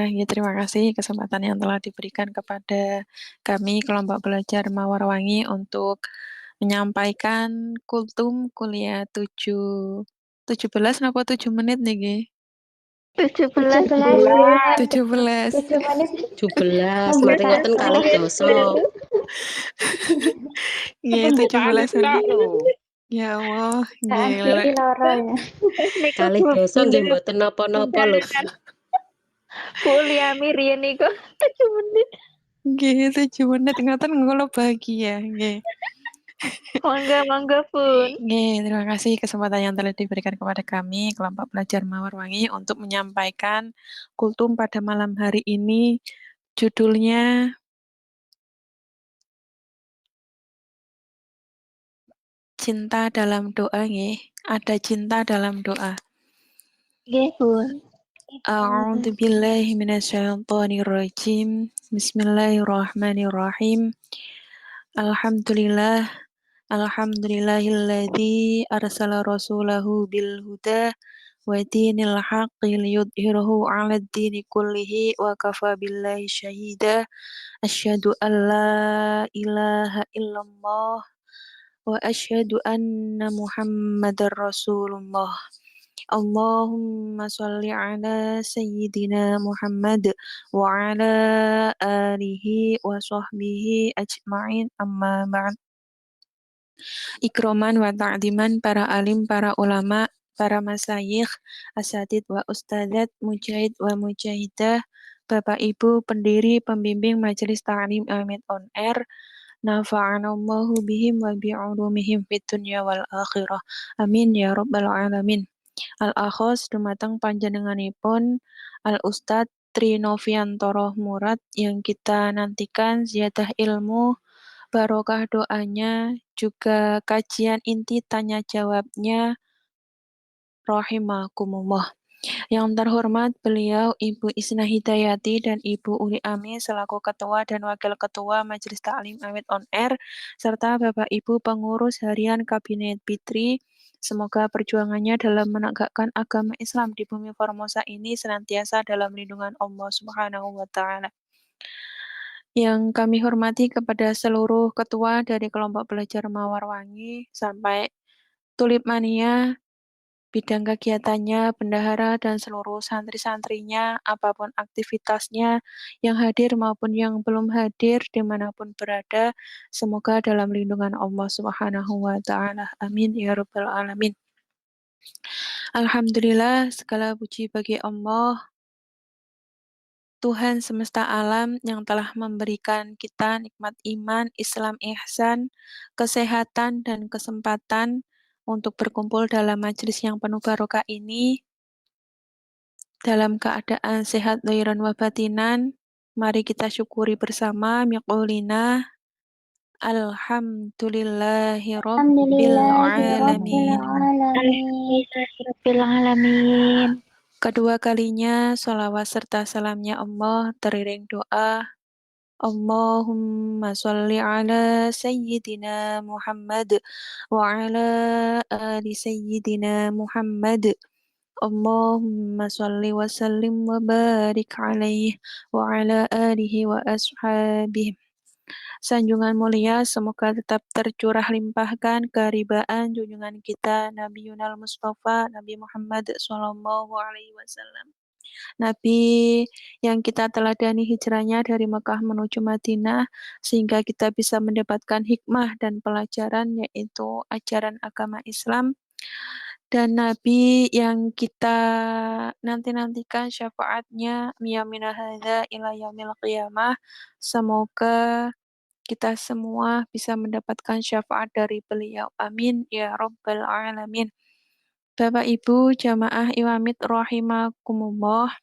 Ya, terima kasih kesempatan yang telah diberikan kepada kami kelompok belajar Mawarwangi untuk menyampaikan kultum kuliah 17 apa 7 menit nih, Gi? 17 17. 17. 7 menit 17 monggo mari ngoten kalih santai. dosa. Nggih, Pembukaannya 17 menit. tak lho. Ya Allah, nggih. Saat iki loro ya. Kalih dosa nggih mboten napa-napa lho. Kuliah Mirian iku 7 menit. Nggih, 7 menit ngoten ngulo bahagia, nggih. Monggo pun. Nggih, terima kasih kesempatan yang telah diberikan kepada kami, kelompok belajar Mawarwangi, untuk menyampaikan kultum pada malam hari ini. Judulnya Cinta dalam Doa, nggih. Ada cinta dalam doa. Nggih, Bun. A'udzu billahi minasyaitonir rajim. Bismillahirrahmanirrahim. Alhamdulillah. Alhamdulillahilladzi arsala rasulahu bil huda wa dinil haqqi liyudhhirahu 'alad dini kullihi wa kafa billahi syahida. Asyhadu an la ilaha illallah wa asyhadu anna Muhammadar Rasulullah. Allahumma sholli ala sayyidina Muhammad wa ala alihi wa sahbihi ajma'in, amma ba'd. Ikroman wa ta'diman para alim, para ulama, para masyayikh, asatid wa ustadzat, mujahid wa mujahidah, Bapak Ibu pendiri pembimbing Majelis Ta'lim Amin on Air, nafa'anallahu bihim wa bi'ulumihim fid dunya wal akhirah. Amin ya rabbal alamin. Al-akhos dumateng panjenenganipun Al-Ustadz Trinoviantoro Murad yang kita nantikan ziyadah ilmu, barokah doanya, juga kajian inti tanya jawabnya, rahimakumullah. Yang terhormat beliau Ibu Isna Hidayati dan Ibu Uli Ami selaku Ketua dan Wakil Ketua Majelis Ta'lim Amit on Air, serta Bapak Ibu pengurus harian Kabinet Fitri. Semoga perjuangannya dalam menegakkan agama Islam di bumi Formosa ini senantiasa dalam lindungan Allah Subhanahu wa Ta'ala. Yang kami hormati kepada seluruh ketua dari kelompok belajar Mawarwangi sampai Tulip Mania, bidang kegiatannya, bendahara, dan seluruh santri-santrinya, apapun aktivitasnya, yang hadir maupun yang belum hadir, dimanapun berada, semoga dalam lindungan Allah Subhanahu wa Ta'ala. Amin ya Rabbal 'Alamin. Alhamdulillah, segala puji bagi Allah, Tuhan semesta alam yang telah memberikan kita nikmat iman, Islam, ihsan, kesehatan, dan kesempatan untuk berkumpul dalam majelis yang penuh barokah ini dalam keadaan sehat dhahiran wa batinan. Mari kita syukuri bersama miqaulina alhamdulillahi rabbil alamin. Rabbil alamin. Kedua kalinya sholawat serta salamnya Allah teriring doa, Allahumma sholli ala sayyidina Muhammad wa ala ali sayyidina Muhammad. Allahumma sholli wa sallim wa barik alaihi wa ala alihi wa ashabihi. Sanjungan mulia semoga tetap tercurah limpahkan keribaan junjungan kita Nabi Yunal Mustafa Nabi Muhammad Sallallahu Alaihi Wasallam. Nabi yang kita teladani hijrahnya dari Mekah menuju Madinah sehingga kita bisa mendapatkan hikmah dan pelajaran yaitu ajaran agama Islam, dan Nabi yang kita nanti-nantikan syafaatnya miyamina hadza ila yaumil qiyamah. Semoga kita semua bisa mendapatkan syafaat dari beliau. Amin ya rabbal alamin. Bapak Ibu jamaah Iwamit rahimakumullah.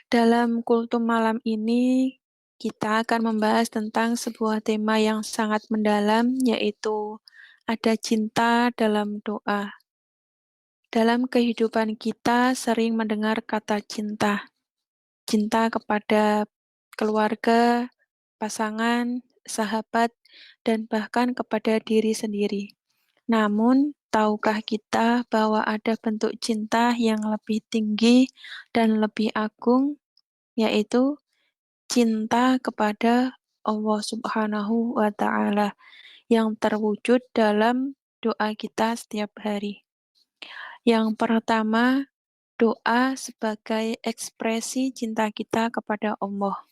Dalam kultum malam ini kita akan membahas tentang sebuah tema yang sangat mendalam, yaitu ada cinta dalam doa. Dalam kehidupan kita sering mendengar kata cinta. Cinta kepada keluarga, pasangan, sahabat, dan bahkan kepada diri sendiri. Namun, tahukah kita bahwa ada bentuk cinta yang lebih tinggi dan lebih agung, yaitu cinta kepada Allah Subhanahu wa Ta'ala yang terwujud dalam doa kita setiap hari. Yang pertama, doa sebagai ekspresi cinta kita kepada Allah.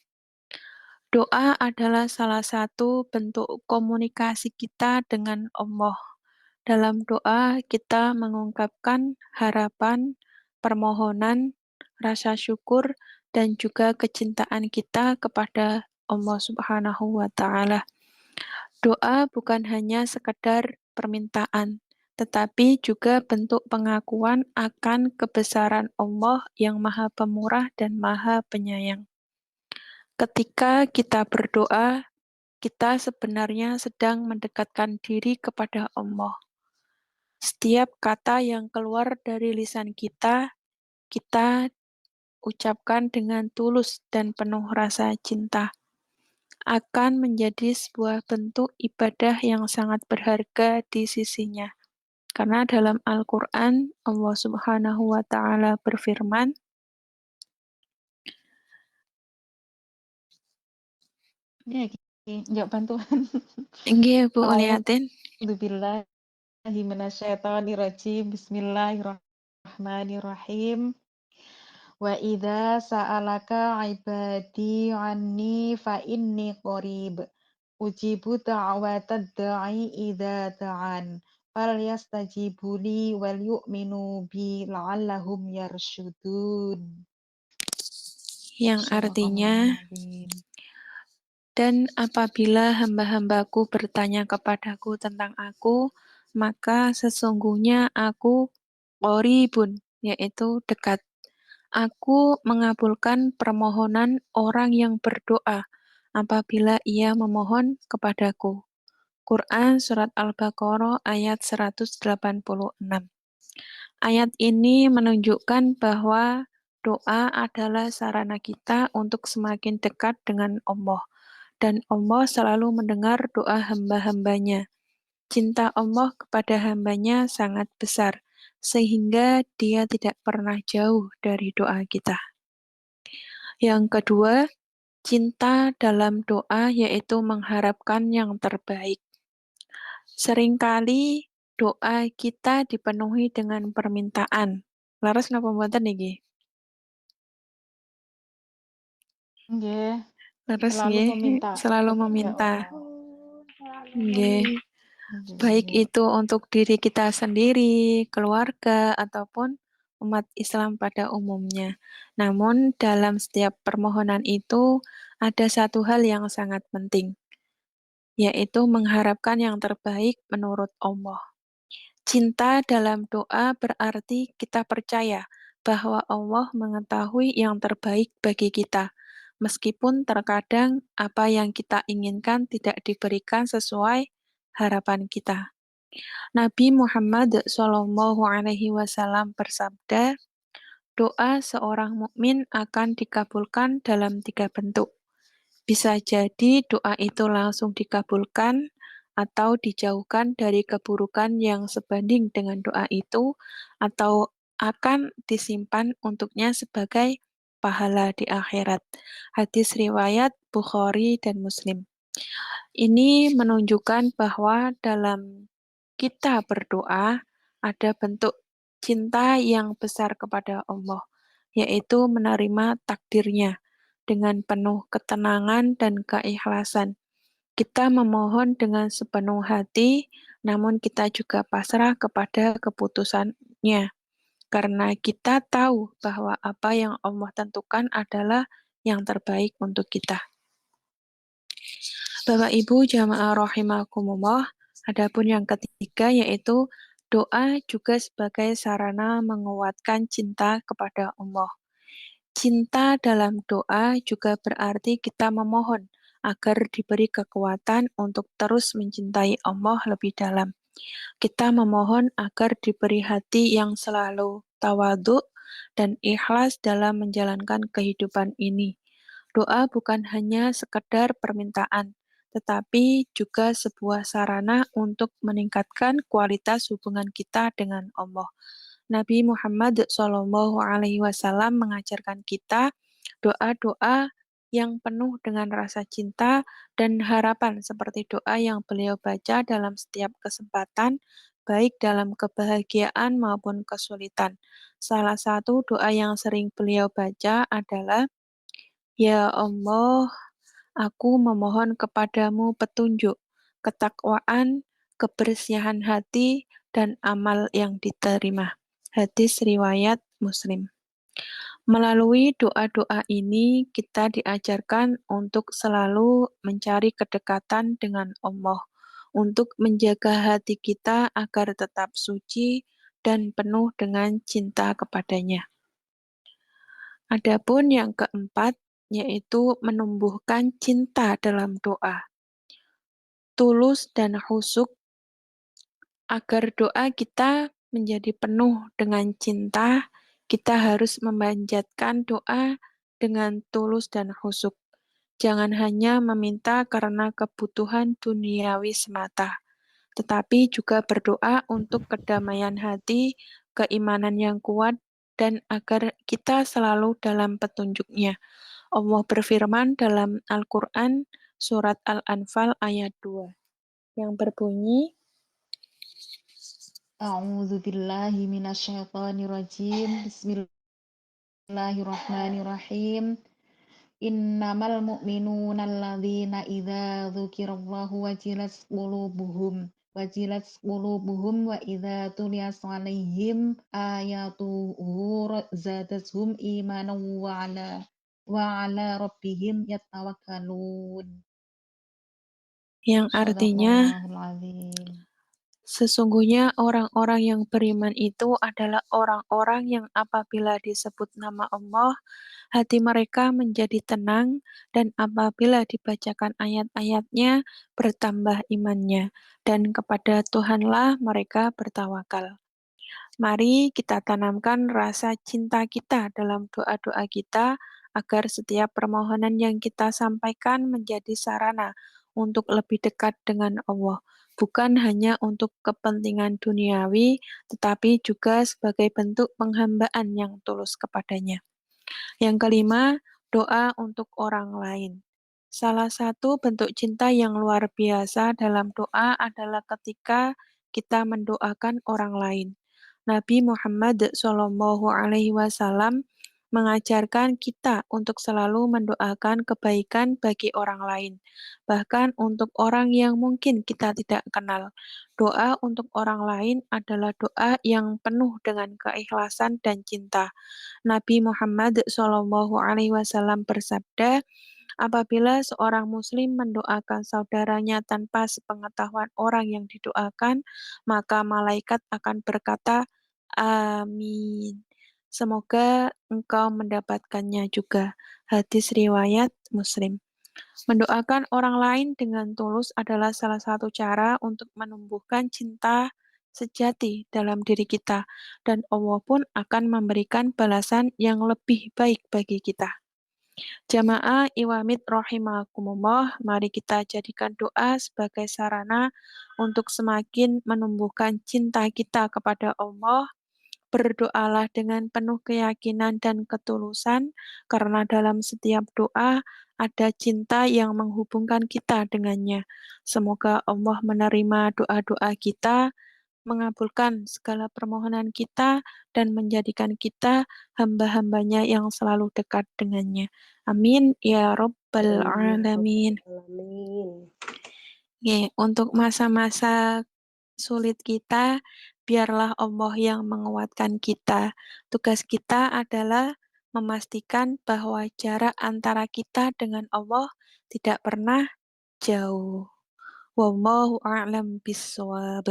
Doa adalah salah satu bentuk komunikasi kita dengan Allah. Dalam doa, kita mengungkapkan harapan, permohonan, rasa syukur, dan juga kecintaan kita kepada Allah Subhanahu wa Ta'ala. Doa bukan hanya sekedar permintaan, tetapi juga bentuk pengakuan akan kebesaran Allah yang Maha Pemurah dan Maha Penyayang. Ketika kita berdoa, kita sebenarnya sedang mendekatkan diri kepada Allah. Setiap kata yang keluar dari lisan kita, kita ucapkan dengan tulus dan penuh rasa cinta. Akan menjadi sebuah bentuk ibadah yang sangat berharga di sisinya. Karena dalam Al-Quran, Allah Subhanahu wa Ta'ala berfirman, Ya, ya bantuan. Nggih, Bu, liatin. A'udzubillahi minasyaitonirrajim. Bismillahirrahmanirrahim. Wa idza sa'alaka 'ibadi 'anni fa inni qarib. Ujibu da'watad da'i idza da'an. Falyastajibu li wal yu'minu bi la'allahum yarsyudun. Yang artinya, Shadaqallahul dan apabila hamba-hambaku bertanya kepadaku tentang aku, maka sesungguhnya aku qoribun, yaitu dekat. Aku mengabulkan permohonan orang yang berdoa apabila ia memohon kepadaku. Quran Surat Al-Baqarah ayat 186. Ayat ini menunjukkan bahwa doa adalah sarana kita untuk semakin dekat dengan Allah. Dan Allah selalu mendengar doa hamba-hambanya. Cinta Allah kepada hambanya sangat besar, sehingga dia tidak pernah jauh dari doa kita. Yang kedua, cinta dalam doa yaitu mengharapkan yang terbaik. Seringkali doa kita dipenuhi dengan permintaan. Laras napa mboten niki? Nggih, Laras selalu nggih, meminta. selalu Ya meminta. Allah. Nggih. Baik itu untuk diri kita sendiri, keluarga, ataupun umat Islam pada umumnya. Namun, dalam setiap permohonan itu ada satu hal yang sangat penting, yaitu mengharapkan yang terbaik menurut Allah. Cinta dalam doa berarti kita percaya bahwa Allah mengetahui yang terbaik bagi kita, meskipun terkadang apa yang kita inginkan tidak diberikan sesuai harapan kita. Nabi Muhammad SAW bersabda, doa seorang mukmin akan dikabulkan dalam 3 bentuk. Bisa jadi doa itu langsung dikabulkan atau dijauhkan dari keburukan yang sebanding dengan doa itu, atau akan disimpan untuknya sebagai pahala di akhirat. Hadis riwayat Bukhari dan Muslim. Ini menunjukkan bahwa dalam kita berdoa ada bentuk cinta yang besar kepada Allah, yaitu menerima takdirnya dengan penuh ketenangan dan keikhlasan. Kita memohon dengan sepenuh hati, namun kita juga pasrah kepada keputusannya, karena kita tahu bahwa apa yang Allah tentukan adalah yang terbaik untuk kita. Bapak Ibu jamaah rahimakumullah, adapun yang ketiga yaitu doa juga sebagai sarana menguatkan cinta kepada Allah. Cinta dalam doa juga berarti kita memohon agar diberi kekuatan untuk terus mencintai Allah lebih dalam. Kita memohon agar diberi hati yang selalu tawadhu dan ikhlas dalam menjalankan kehidupan ini. Doa bukan hanya sekedar permintaan, tetapi juga sebuah sarana untuk meningkatkan kualitas hubungan kita dengan Allah. Nabi Muhammad SAW mengajarkan kita doa-doa yang penuh dengan rasa cinta dan harapan seperti doa yang beliau baca dalam setiap kesempatan, baik dalam kebahagiaan maupun kesulitan. Salah satu doa yang sering beliau baca adalah, "Ya Allah, aku memohon kepadamu petunjuk, ketakwaan, kebersihan hati, dan amal yang diterima." Hadis riwayat Muslim. Melalui doa-doa ini, kita diajarkan untuk selalu mencari kedekatan dengan Allah, untuk menjaga hati kita agar tetap suci dan penuh dengan cinta kepadanya. Adapun yang keempat, yaitu menumbuhkan cinta dalam doa. Tulus dan khusyuk agar doa kita menjadi penuh dengan cinta, kita harus memanjatkan doa dengan tulus dan khusyuk. Jangan hanya meminta karena kebutuhan duniawi semata, tetapi juga berdoa untuk kedamaian hati, keimanan yang kuat, dan agar kita selalu dalam petunjuknya. Allah berfirman dalam Al-Quran, surat Al-Anfal ayat 2, yang berbunyi, A'udzu billahi minasyaitonir rajim. Bismillahirrahmanirrahim. Innamal mu'minuna alladzina idza dzukirallahu wajilat qulubuhum wa idza tuliyat 'alaihim ayatuhu zadatuhum imanan wa ala rabbihim yatawakkalun. yang artinya, Shadaqallahul azim. sesungguhnya orang-orang yang beriman itu adalah orang-orang yang apabila disebut nama Allah, hati mereka menjadi tenang, dan apabila dibacakan ayat-ayatnya, bertambah imannya, dan kepada Tuhanlah mereka bertawakal. Mari kita tanamkan rasa cinta kita dalam doa-doa kita, agar setiap permohonan yang kita sampaikan menjadi sarana untuk lebih dekat dengan Allah, bukan hanya untuk kepentingan duniawi, tetapi juga sebagai bentuk penghambaan yang tulus kepadanya. Yang kelima, doa untuk orang lain. Salah satu bentuk cinta yang luar biasa dalam doa adalah ketika kita mendoakan orang lain. Nabi Muhammad SAW mengajarkan kita untuk selalu mendoakan kebaikan bagi orang lain, bahkan untuk orang yang mungkin kita tidak kenal. Doa untuk orang lain adalah doa yang penuh dengan keikhlasan dan cinta. Nabi Muhammad SAW bersabda, apabila seorang muslim mendoakan saudaranya tanpa sepengetahuan orang yang didoakan, maka malaikat akan berkata, "Amin. Semoga engkau mendapatkannya juga." Hadis riwayat Muslim. Mendoakan orang lain dengan tulus adalah salah satu cara untuk menumbuhkan cinta sejati dalam diri kita, dan Allah pun akan memberikan balasan yang lebih baik bagi kita. Jamaah Iwamid rahimakumullah, mari kita jadikan doa sebagai sarana untuk semakin menumbuhkan cinta kita kepada Allah. Berdoalah dengan penuh keyakinan dan ketulusan, karena dalam setiap doa ada cinta yang menghubungkan kita dengannya. Semoga Allah menerima doa-doa kita, mengabulkan segala permohonan kita, dan menjadikan kita hamba-hambanya yang selalu dekat dengannya. Amin ya Rabbal Amin ya Alamin. rabbal alamin. Untuk masa-masa sulit kita, biarlah Allah yang menguatkan kita. Tugas kita adalah memastikan bahwa jarak antara kita dengan Allah tidak pernah jauh. Wallahu a'lam bishawab.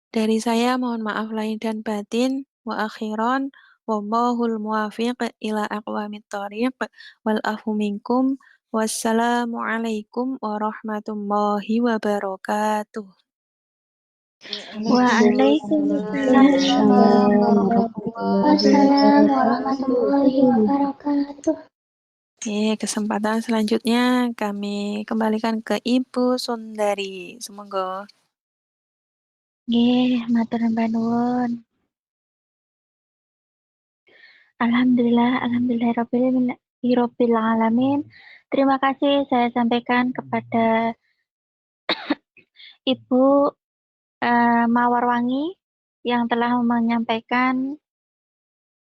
Dari saya mohon maaf lahir dan batin. Wa akhiran, wallahul muwafiq ila aqwamit thoriq, wal afu minkum. Wassalamualaikum warahmatullahi wabarakatuh. Waalaikumsalam Waalaikumsalam. Waalaikumsalam warahmatullahi warahmatullahi wabarakatuh. Wassalam wabarakatuh. warahmatullahi wabarakatuh. Kesempatan selanjutnya kami kembalikan ke Ibu Sundari. Semoga. Nggih, matur nuwun. Alhamdulillahirabbil alamin. Terima kasih saya sampaikan kepada Ibu Mawarwangi yang telah menyampaikan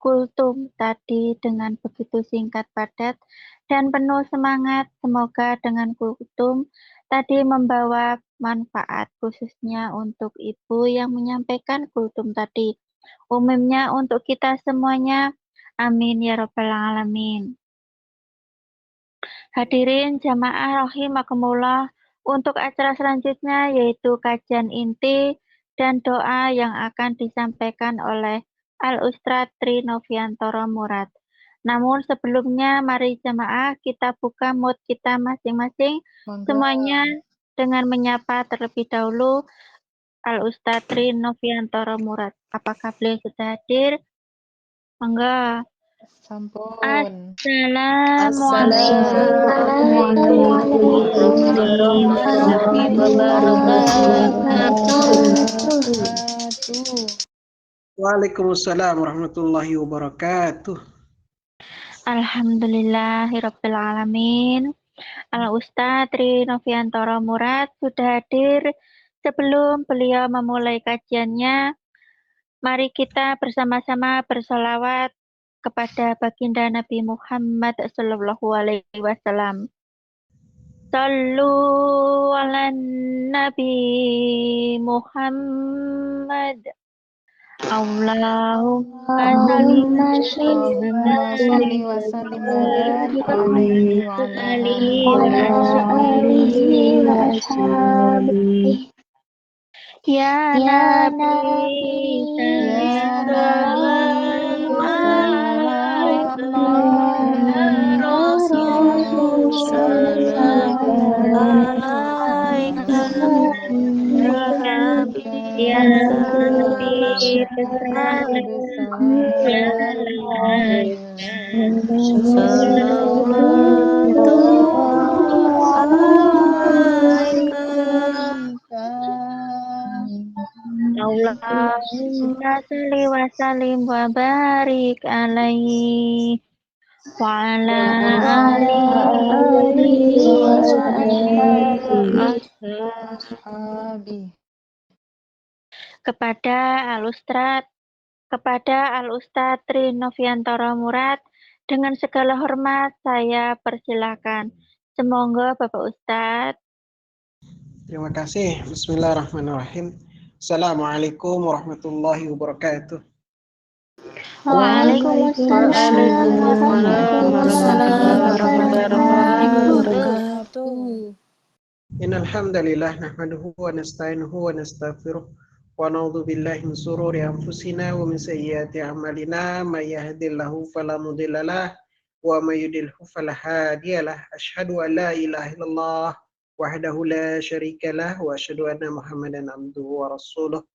kultum tadi dengan begitu singkat, padat, dan penuh semangat. Semoga dengan kultum tadi membawa manfaat khususnya untuk Ibu yang menyampaikan kultum tadi. Umumnya untuk kita semuanya. Amin ya rabbal alamin. Hadirin jamaah rahimakumullah, untuk acara selanjutnya yaitu kajian inti dan doa yang akan disampaikan oleh Al-Ustadz Tri Noviantoro Murad. Namun sebelumnya mari jamaah kita buka mood kita masing-masing, Monggo. semuanya dengan menyapa terlebih dahulu Al-Ustadz Tri Noviantoro Murad. Apakah beliau sudah hadir? Monggo. Sampun. Assalamualaikum warahmatullahi wabarakatuh. Waalaikumsalam warahmatullahi wabarakatuh. Alhamdulillahirabbil alamin. Al-Ustadz Tri Noviantoro Murad sudah hadir. Sebelum beliau memulai kajiannya, mari kita bersama-sama bersolawat kepada baginda Nabi Muhammad Sallallahu Alaihi Wasallam. Sallu ala Nabi Muhammad. Allahumma sholli wa sallim wa barik alaihi wa ala alihi wa ashabihi. Ya Nabi Ya Nabi salam Ya Rasul, salam alaika. Ya Habib, Ya Nabi salam alaika. Allahumma sholli wa sallim wa barik alaihi wa ala alihi wa ashabi. kepada Al-Ustadz Tri Noviantoro Murad, dengan segala hormat saya persilakan. Semoga Bapak Ustadz. Terima kasih. Bismillahirrahmanirrahim. Assalamualaikum warahmatullahi wabarakatuh. Waalaikumsalam warahmatullahi wabarakatuh. Innal hamdalillah nahmaduhu wa nasta'inuhu wa nastaghfiruh wa na'udzu billahi min shururi anfusina wa min sayyiati a'malina may yahdihillahu fala mudhillalah wa may yudlilhu fala hadiyalah. Asyhadu an la ilaha illallah wahdahu la syarikalah wa asyhadu anna Muhammadan abduhu wa rasuluh.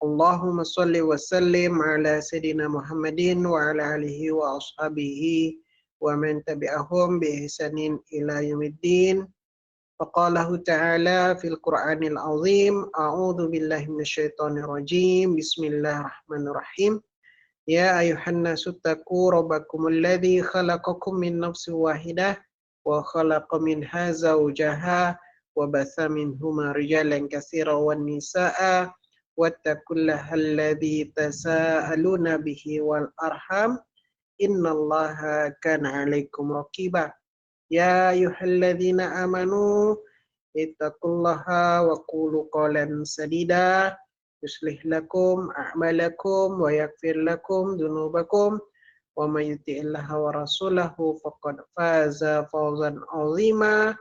Allahumma shalli wa sallim ala sayyidina Muhammadin wa ala alihi wa ashabihi wa man tabi'ahum bi ihsanin ila yaumiddin. Faqalahu ta'ala fil Qur'anil azim, a'udzu billahi minasyaitonir rajim. Bismillahirrahmanirrahim. Ya ayuhan nasu taqu rabbakumul ladzi khalaqakum min nafsin wahidah wa khalaqa minha zawjaha wa batha minhuma rijalan katsiran wan nisaa wattaqullaha alladzi tasaaluna bihi wal arham innallaha kana 'alaikum raqiba. Ya ayyuhalladzina amanu ittaqullaha wa qulu qawlan sadida yuslih lakum a'malakum wa yaghfir lakum dzunubakum wa may yuti'illaha wa rasulahu faqad faza fawzan 'azima.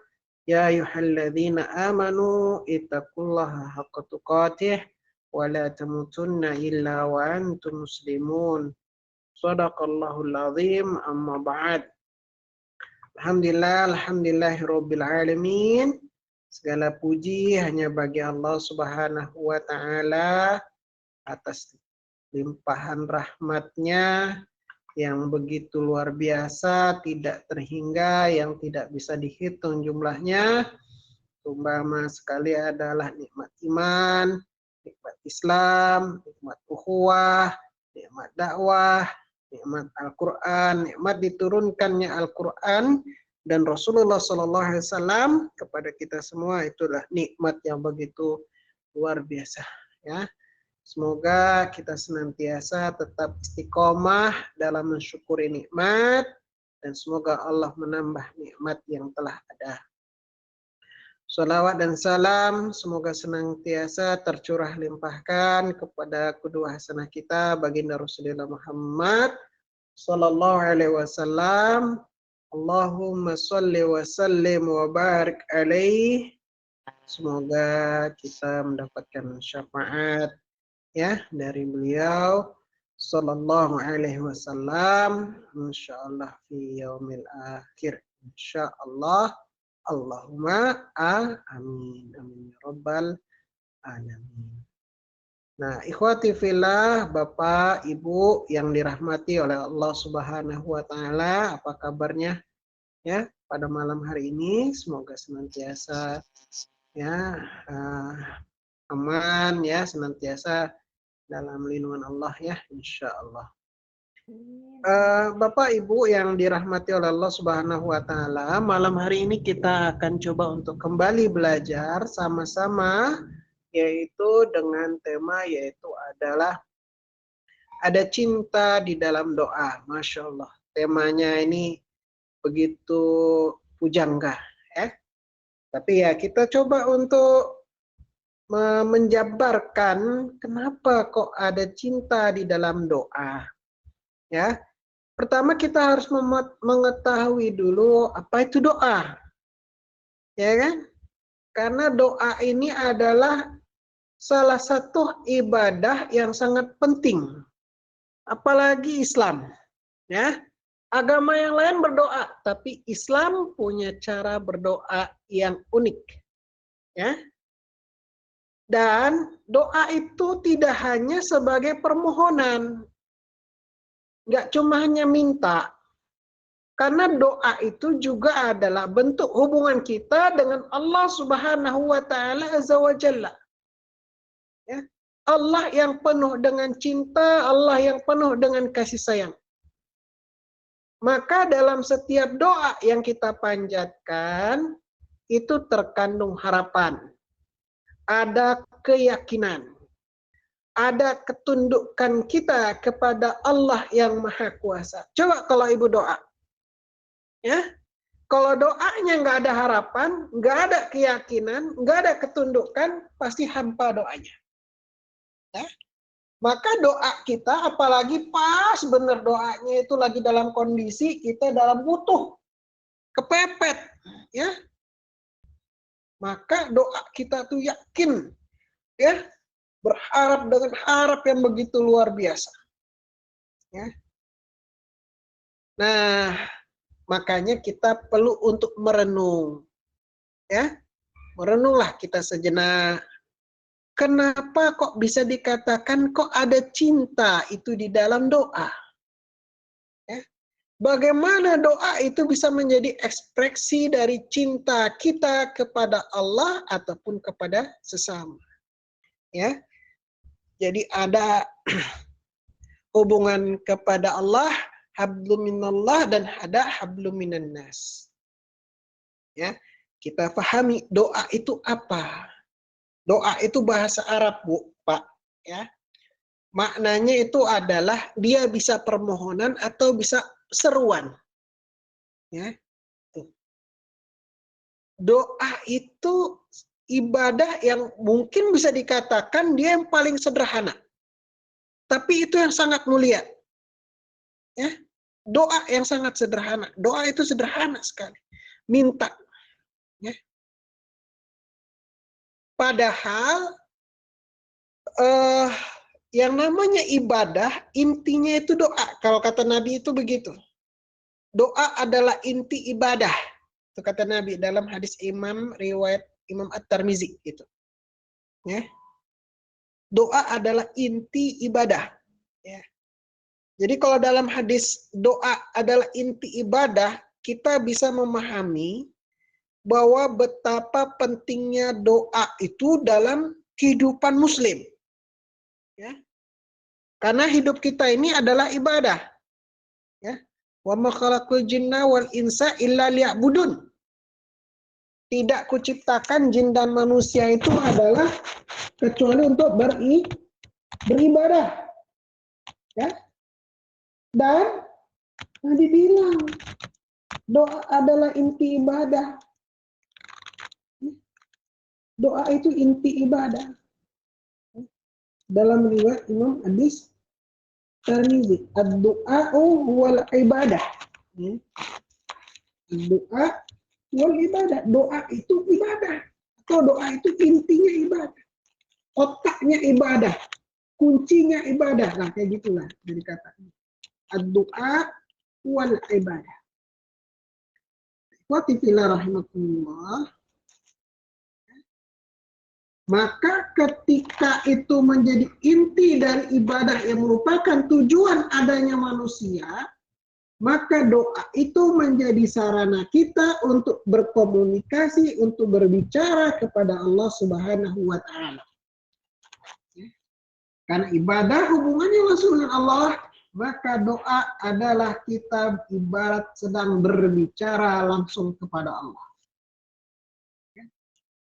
Ya ayyuhalladzina amanu ittaqullaha haqqa tuqatih wa la tamutunna illa wa antum muslimun. Shadaqallahul azim. Amma ba'd. Alhamdulillahirabbil alamin. Segala puji hanya bagi Allah Subhanahu wa taala atas limpahan rahmatnya, yang begitu luar biasa, tidak terhingga, yang tidak bisa dihitung jumlahnya. Umpama sekali adalah nikmat iman, nikmat Islam, nikmat ukhuwah, nikmat dakwah, nikmat Al-Quran, nikmat diturunkannya Al-Quran dan Rasulullah SAW kepada kita semua, itulah nikmat yang begitu luar biasa. Ya, semoga kita senantiasa tetap istiqomah dalam mensyukuri nikmat dan semoga Allah menambah nikmat yang telah ada. Salawat dan salam semoga senantiasa tercurah limpahkan kepada kedua hasanah kita baginda Rasulullah Muhammad sallallahu alaihi wasallam. Allahumma shalli wa sallim wa barik alaihi. Semoga kita mendapatkan syafaat ya dari beliau sallallahu alaihi wasallam insyaallah fi yaumil akhir insyaallah. Allahumma amin amin ya rabbal alamin. Nah, ikhwati fillah, Bapak, Ibu yang dirahmati oleh Allah Subhanahu wa taala, apa kabarnya ya pada malam hari ini? Semoga senantiasa ya aman ya, senantiasa dalam lindungan Allah ya, insyaallah. Bapak Ibu yang dirahmati oleh Allah Subhanahu wa taala, malam hari ini kita akan coba untuk kembali belajar sama-sama yaitu dengan tema yaitu adalah ada cinta di dalam doa. Masya Allah, temanya ini begitu pujangga ya. Tapi ya kita coba untuk menjabarkan kenapa kok ada cinta di dalam doa. Ya, pertama kita harus mengetahui dulu apa itu doa, ya kan? Karena doa ini adalah salah satu ibadah yang sangat penting, apalagi Islam. Ya, agama yang lain berdoa, tapi Islam punya cara berdoa yang unik. Ya, dan doa itu tidak hanya sebagai permohonan. Nggak cuma hanya minta, karena doa itu juga adalah bentuk hubungan kita dengan Allah Subhanahu wa taala azza wa jalla. Ya. Allah yang penuh dengan cinta, Allah yang penuh dengan kasih sayang. Maka dalam setiap doa yang kita panjatkan itu terkandung harapan. Ada keyakinan. Ada ketundukan kita kepada Allah yang Maha Kuasa. Coba kalau ibu doa, ya, kalau doanya nggak ada harapan, nggak ada keyakinan, nggak ada ketundukan, pasti hampa doanya. Ya. Maka doa kita, apalagi pas bener doanya itu lagi dalam kondisi kita dalam butuh, kepepet, ya, maka doa kita tuh yakin, ya. Berharap dengan harap yang begitu luar biasa. Ya. Nah, makanya kita perlu untuk merenung. Ya. Merenunglah kita sejenak. Kenapa kok bisa dikatakan kok ada cinta itu di dalam doa? Ya. Bagaimana doa itu bisa menjadi ekspresi dari cinta kita kepada Allah ataupun kepada sesama. Ya. Jadi ada hubungan kepada Allah, hablum minallah, dan ada hablum minan nas. Ya, kita pahami doa itu apa? Doa itu bahasa Arab, Bu, Pak. Ya, maknanya itu adalah dia bisa permohonan atau bisa seruan. Ya, doa itu ibadah yang mungkin bisa dikatakan dia yang paling sederhana. Tapi itu yang sangat mulia. Ya, doa yang sangat sederhana. Doa itu sederhana sekali. Minta. Ya. Padahal yang namanya ibadah intinya itu doa. Kalau kata Nabi itu begitu. Doa adalah inti ibadah. Itu kata Nabi dalam hadis riwayat Imam At-Tirmizi itu. Ya. Doa adalah inti ibadah. Ya. Jadi kalau dalam hadis doa adalah inti ibadah, kita bisa memahami bahwa betapa pentingnya doa itu dalam kehidupan muslim. Ya. Karena hidup kita ini adalah ibadah. Ya. Wa ma khalaqul jinna wal insa illa liya'budun. Tidak kuciptakan jin dan manusia itu adalah kecuali untuk beribadah. Ya. Dan Nabi bilang doa adalah inti ibadah. Doa itu inti ibadah. Dalam riwayat Imam Hadis Tirmidzi, ad-du'a'u wal ibadah. Doa wal ibadah. Doa itu ibadah. Atau doa itu intinya ibadah. Otaknya ibadah. Kuncinya ibadah. Nah, kayak gitulah dari katanya. Ad-du'a wal ibadah. Wa tifila rahimakumullah. Maka ketika itu menjadi inti dari ibadah yang merupakan tujuan adanya manusia, maka doa itu menjadi sarana kita untuk berkomunikasi, untuk berbicara kepada Allah Subhanahu wa Ta'ala. Karena ibadah hubungannya langsung dengan Allah, maka doa adalah kita ibarat sedang berbicara langsung kepada Allah.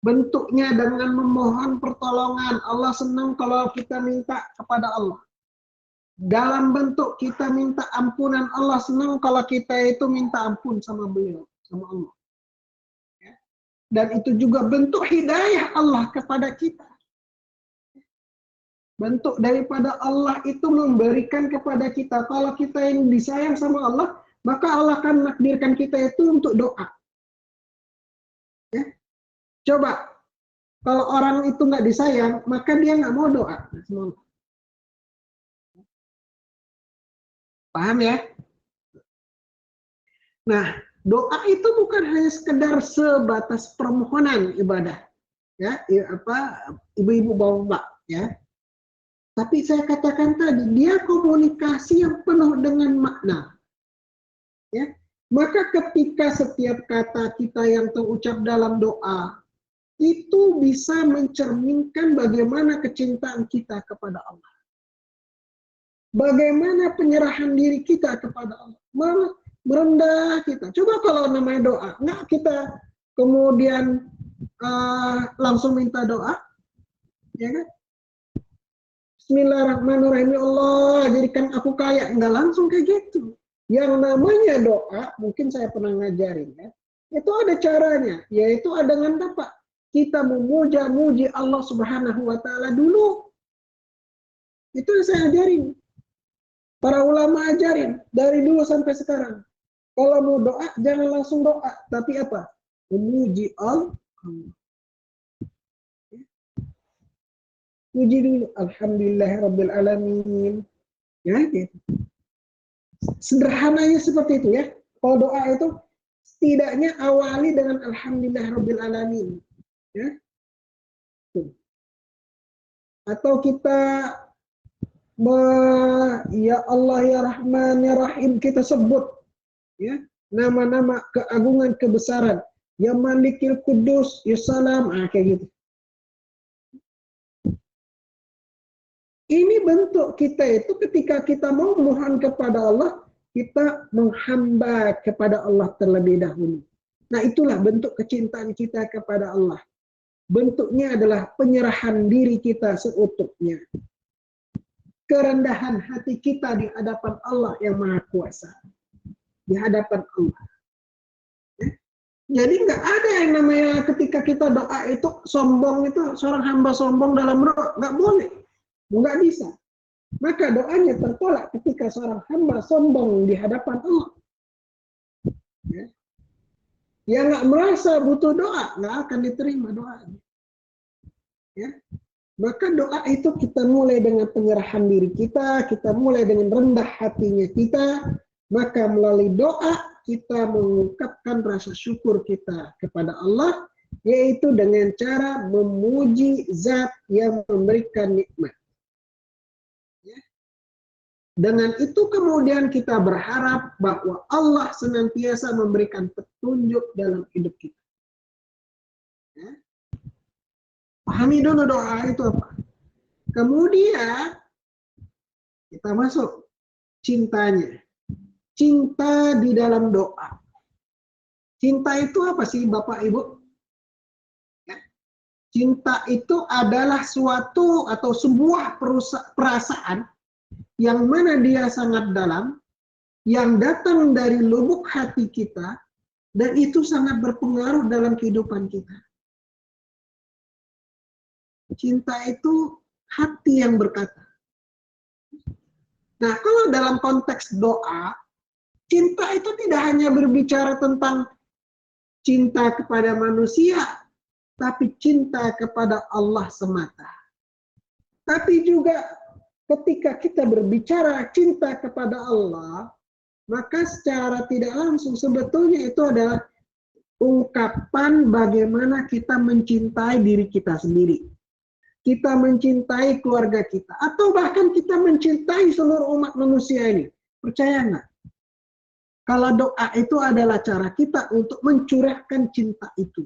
Bentuknya dengan memohon pertolongan. Allah senang kalau kita minta kepada Allah. Dalam bentuk kita minta ampunan, Allah senang kalau kita itu minta ampun sama beliau, sama Allah. Dan itu juga bentuk hidayah Allah kepada kita. Bentuk daripada Allah itu memberikan kepada kita. Kalau kita yang disayang sama Allah, maka Allah akan menakdirkan kita itu untuk doa. Ya. Coba, kalau orang itu nggak disayang, maka dia nggak mau doa. Paham ya? Nah, doa itu bukan hanya sekedar sebatas permohonan ibadah, ya, ibu-ibu bapak, ya. Tapi saya katakan tadi, dia komunikasi yang penuh dengan makna, ya. Maka ketika setiap kata kita yang terucap dalam doa itu bisa mencerminkan bagaimana kecintaan kita kepada Allah. Bagaimana penyerahan diri kita kepada Allah. Merendah kita. Coba kalau namanya doa, nggak kita kemudian langsung minta doa, ya kan? Bismillahirrahmanirrahim, ya Allah jadikan aku kaya. Nggak langsung kayak gitu. Yang namanya doa, mungkin saya pernah ngajarin ya, itu ada caranya, yaitu ada dengan apa? Kita memuja-muji Allah Subhanahu wa Ta'ala dulu. Itu yang saya ajarin. Para ulama ajarin dari dulu sampai sekarang. Kalau mau doa, jangan langsung doa, tapi apa? Memuji Allah. Puji dulu. Alhamdulillahirabbil alamin. Ya, gitu. Sederhananya seperti itu ya. Kalau doa itu setidaknya awali dengan alhamdulillahirabbil alamin. Ya. Atau kita ya Allah ya Rahman ya Rahim kita sebut ya nama-nama keagungan kebesaran, ya Malikil Kudus ya Salam, kayak gitu. Ini bentuk kita itu ketika kita mau mohon kepada Allah, kita menghamba kepada Allah terlebih dahulu. Nah, itulah bentuk kecintaan kita kepada Allah. Bentuknya adalah penyerahan diri kita seutuhnya. Kerendahan hati kita di hadapan Allah yang Maha Kuasa. Di hadapan Allah. Ya. Jadi nggak ada yang namanya ketika kita doa itu sombong, itu seorang hamba sombong dalam doa. Nggak boleh. Nggak bisa. Maka doanya tertolak ketika seorang hamba sombong di hadapan Allah. Ya. Yang nggak merasa butuh doa, nggak akan diterima doanya. Ya. Maka doa itu kita mulai dengan penyerahan diri kita mulai dengan rendah hatinya kita, maka melalui doa kita mengungkapkan rasa syukur kita kepada Allah, yaitu dengan cara memuji zat yang memberikan nikmat. Ya. Dengan itu kemudian kita berharap bahwa Allah senantiasa memberikan petunjuk dalam hidup kita. Ya. Pahami dulu doa itu apa. Kemudian kita masuk cintanya. Cinta di dalam doa. Cinta itu apa sih Bapak Ibu? Ya. Cinta itu adalah suatu atau sebuah perasaan yang mana dia sangat dalam, yang datang dari lubuk hati kita, dan itu sangat berpengaruh dalam kehidupan kita. Cinta itu hati yang berkata. Nah, kalau dalam konteks doa, cinta itu tidak hanya berbicara tentang cinta kepada manusia, tapi cinta kepada Allah semata. Tapi juga ketika kita berbicara cinta kepada Allah, maka secara tidak langsung sebetulnya itu adalah ungkapan bagaimana kita mencintai diri kita sendiri. Kita mencintai keluarga kita. Atau bahkan kita mencintai seluruh umat manusia ini. Percaya nggak? Kalau doa itu adalah cara kita untuk mencurahkan cinta itu.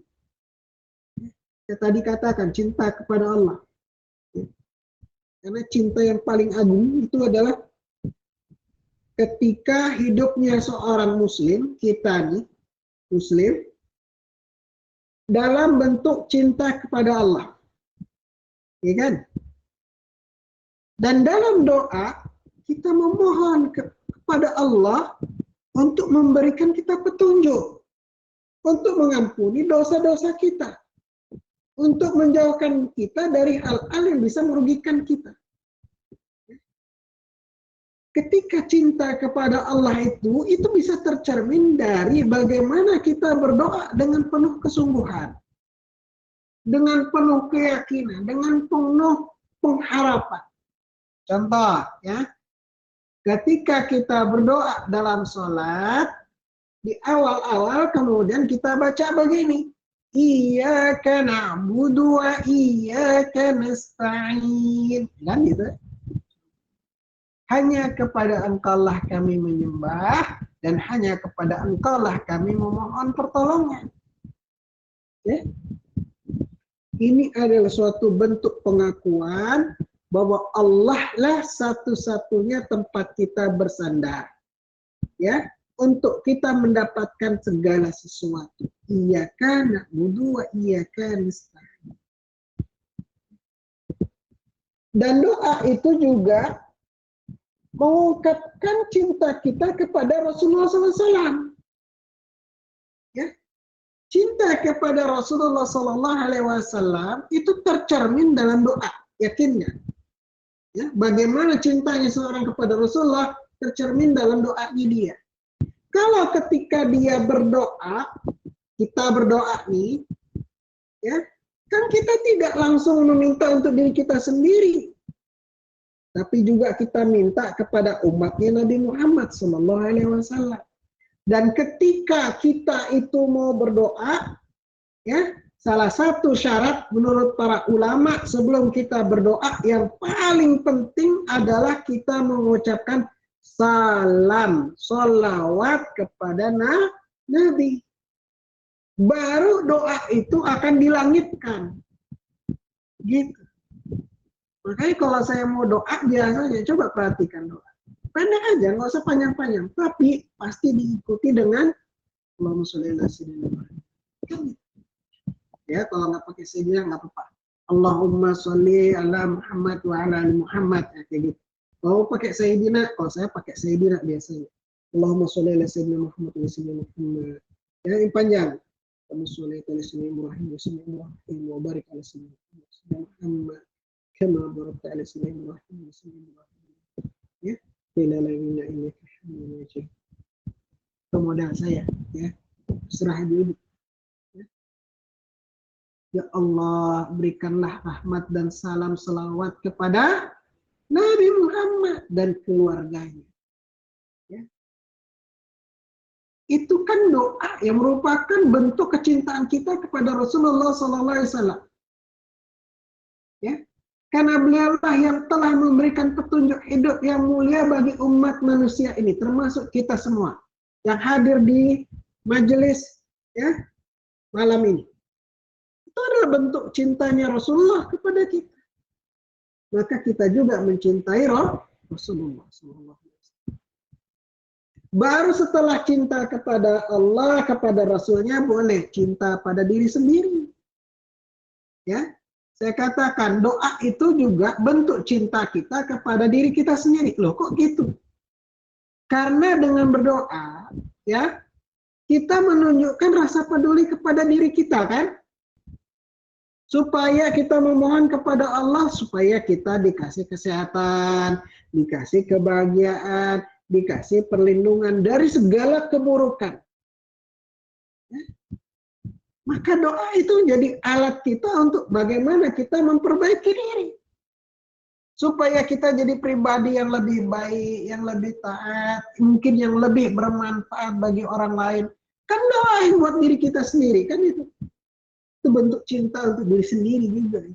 Saya tadi katakan cinta kepada Allah. Karena cinta yang paling agung itu adalah ketika hidupnya seorang muslim, kita nih, muslim, dalam bentuk cinta kepada Allah. Ya kan? Dan dalam doa, kita memohon kepada Allah untuk memberikan kita petunjuk, untuk mengampuni dosa-dosa kita, untuk menjauhkan kita dari hal-hal yang bisa merugikan kita. Ketika cinta kepada Allah itu bisa tercermin dari bagaimana kita berdoa dengan penuh kesungguhan, dengan penuh keyakinan, dengan penuh pengharapan. Contoh, ya, ketika kita berdoa dalam sholat, di awal-awal kemudian kita baca begini, Iyyaka na'budu wa iyyaka nasta'in. Kan gitu. Hanya kepada Engkaulah kami menyembah dan hanya kepada Engkaulah kami memohon pertolongan. Ya. Ini adalah suatu bentuk pengakuan bahwa Allah lah satu-satunya tempat kita bersandar. Ya, untuk kita mendapatkan segala sesuatu. Iyyaka na'budu wa iyyaka nasta'in. Dan doa itu juga mengungkapkan cinta kita kepada Rasulullah SAW. Ya, cinta kepada Rasulullah SAW itu tercermin dalam doa, yakinnya. Ya, bagaimana cintanya seorang kepada Rasulullah tercermin dalam doanya dia. Kalau ketika dia berdoa, kita berdoa nih, ya, kan kita tidak langsung meminta untuk diri kita sendiri. Tapi juga kita minta kepada umatnya Nabi Muhammad SAW. Dan ketika kita itu mau berdoa, ya, salah satu syarat menurut para ulama sebelum kita berdoa yang paling penting adalah kita mengucapkan salam, sholawat kepada Nabi. Baru doa itu akan dilangitkan. Gitu. Makanya kalau saya mau doa biasanya coba perhatikan doa. Pendek aja, nggak usah panjang-panjang. Tapi pasti diikuti dengan Allahumma sholli ala sayyidina Muhammad. Ya, kalau nggak pakai sayyidina nggak apa-apa. Allahumma sholli ala Muhammad wa ala ali Muhammad. Ya, kayak gitu. Kalau pakai sayyidina, kalau saya pakai sayyidina biasanya. Allahumma sholli ala sayyidina Muhammad wa sayyidina Muhammad. Ya, yang panjang. Allahumma sholli ala sayyidina Ibrahim wa sayyidina Ibrahim wa barik ala sayyidina Muhammad. Kama barakta ala sayyidina Ibrahim wa sayyidina Ibrahim. Ya, bila lagina innaka hamidun majid. Modal saya, ya. Serah dulu. Ya Allah, berikanlah rahmat dan salam selawat kepada Nabi Muhammad dan keluarganya. Ya. Itu kan doa yang merupakan bentuk kecintaan kita kepada Rasulullah SAW. Ya. Karena beliaulah yang telah memberikan petunjuk hidup yang mulia bagi umat manusia ini, termasuk kita semua yang hadir di majelis ya malam ini. Itu adalah bentuk cintanya Rasulullah kepada kita. Maka kita juga mencintai Rasulullah SAW. Baru setelah cinta kepada Allah, kepada Rasulnya, boleh cinta pada diri sendiri. Ya, saya katakan doa itu juga bentuk cinta kita kepada diri kita sendiri. Loh, kok gitu? Karena dengan berdoa, ya, kita menunjukkan rasa peduli kepada diri kita, kan? Supaya kita memohon kepada Allah supaya kita dikasih kesehatan, dikasih kebahagiaan, dikasih perlindungan dari segala keburukan. Ya? Maka doa itu jadi alat kita untuk bagaimana kita memperbaiki diri. Supaya kita jadi pribadi yang lebih baik, yang lebih taat, mungkin yang lebih bermanfaat bagi orang lain. Kan doa buat diri kita sendiri, kan itu. Itu bentuk cinta untuk diri sendiri juga.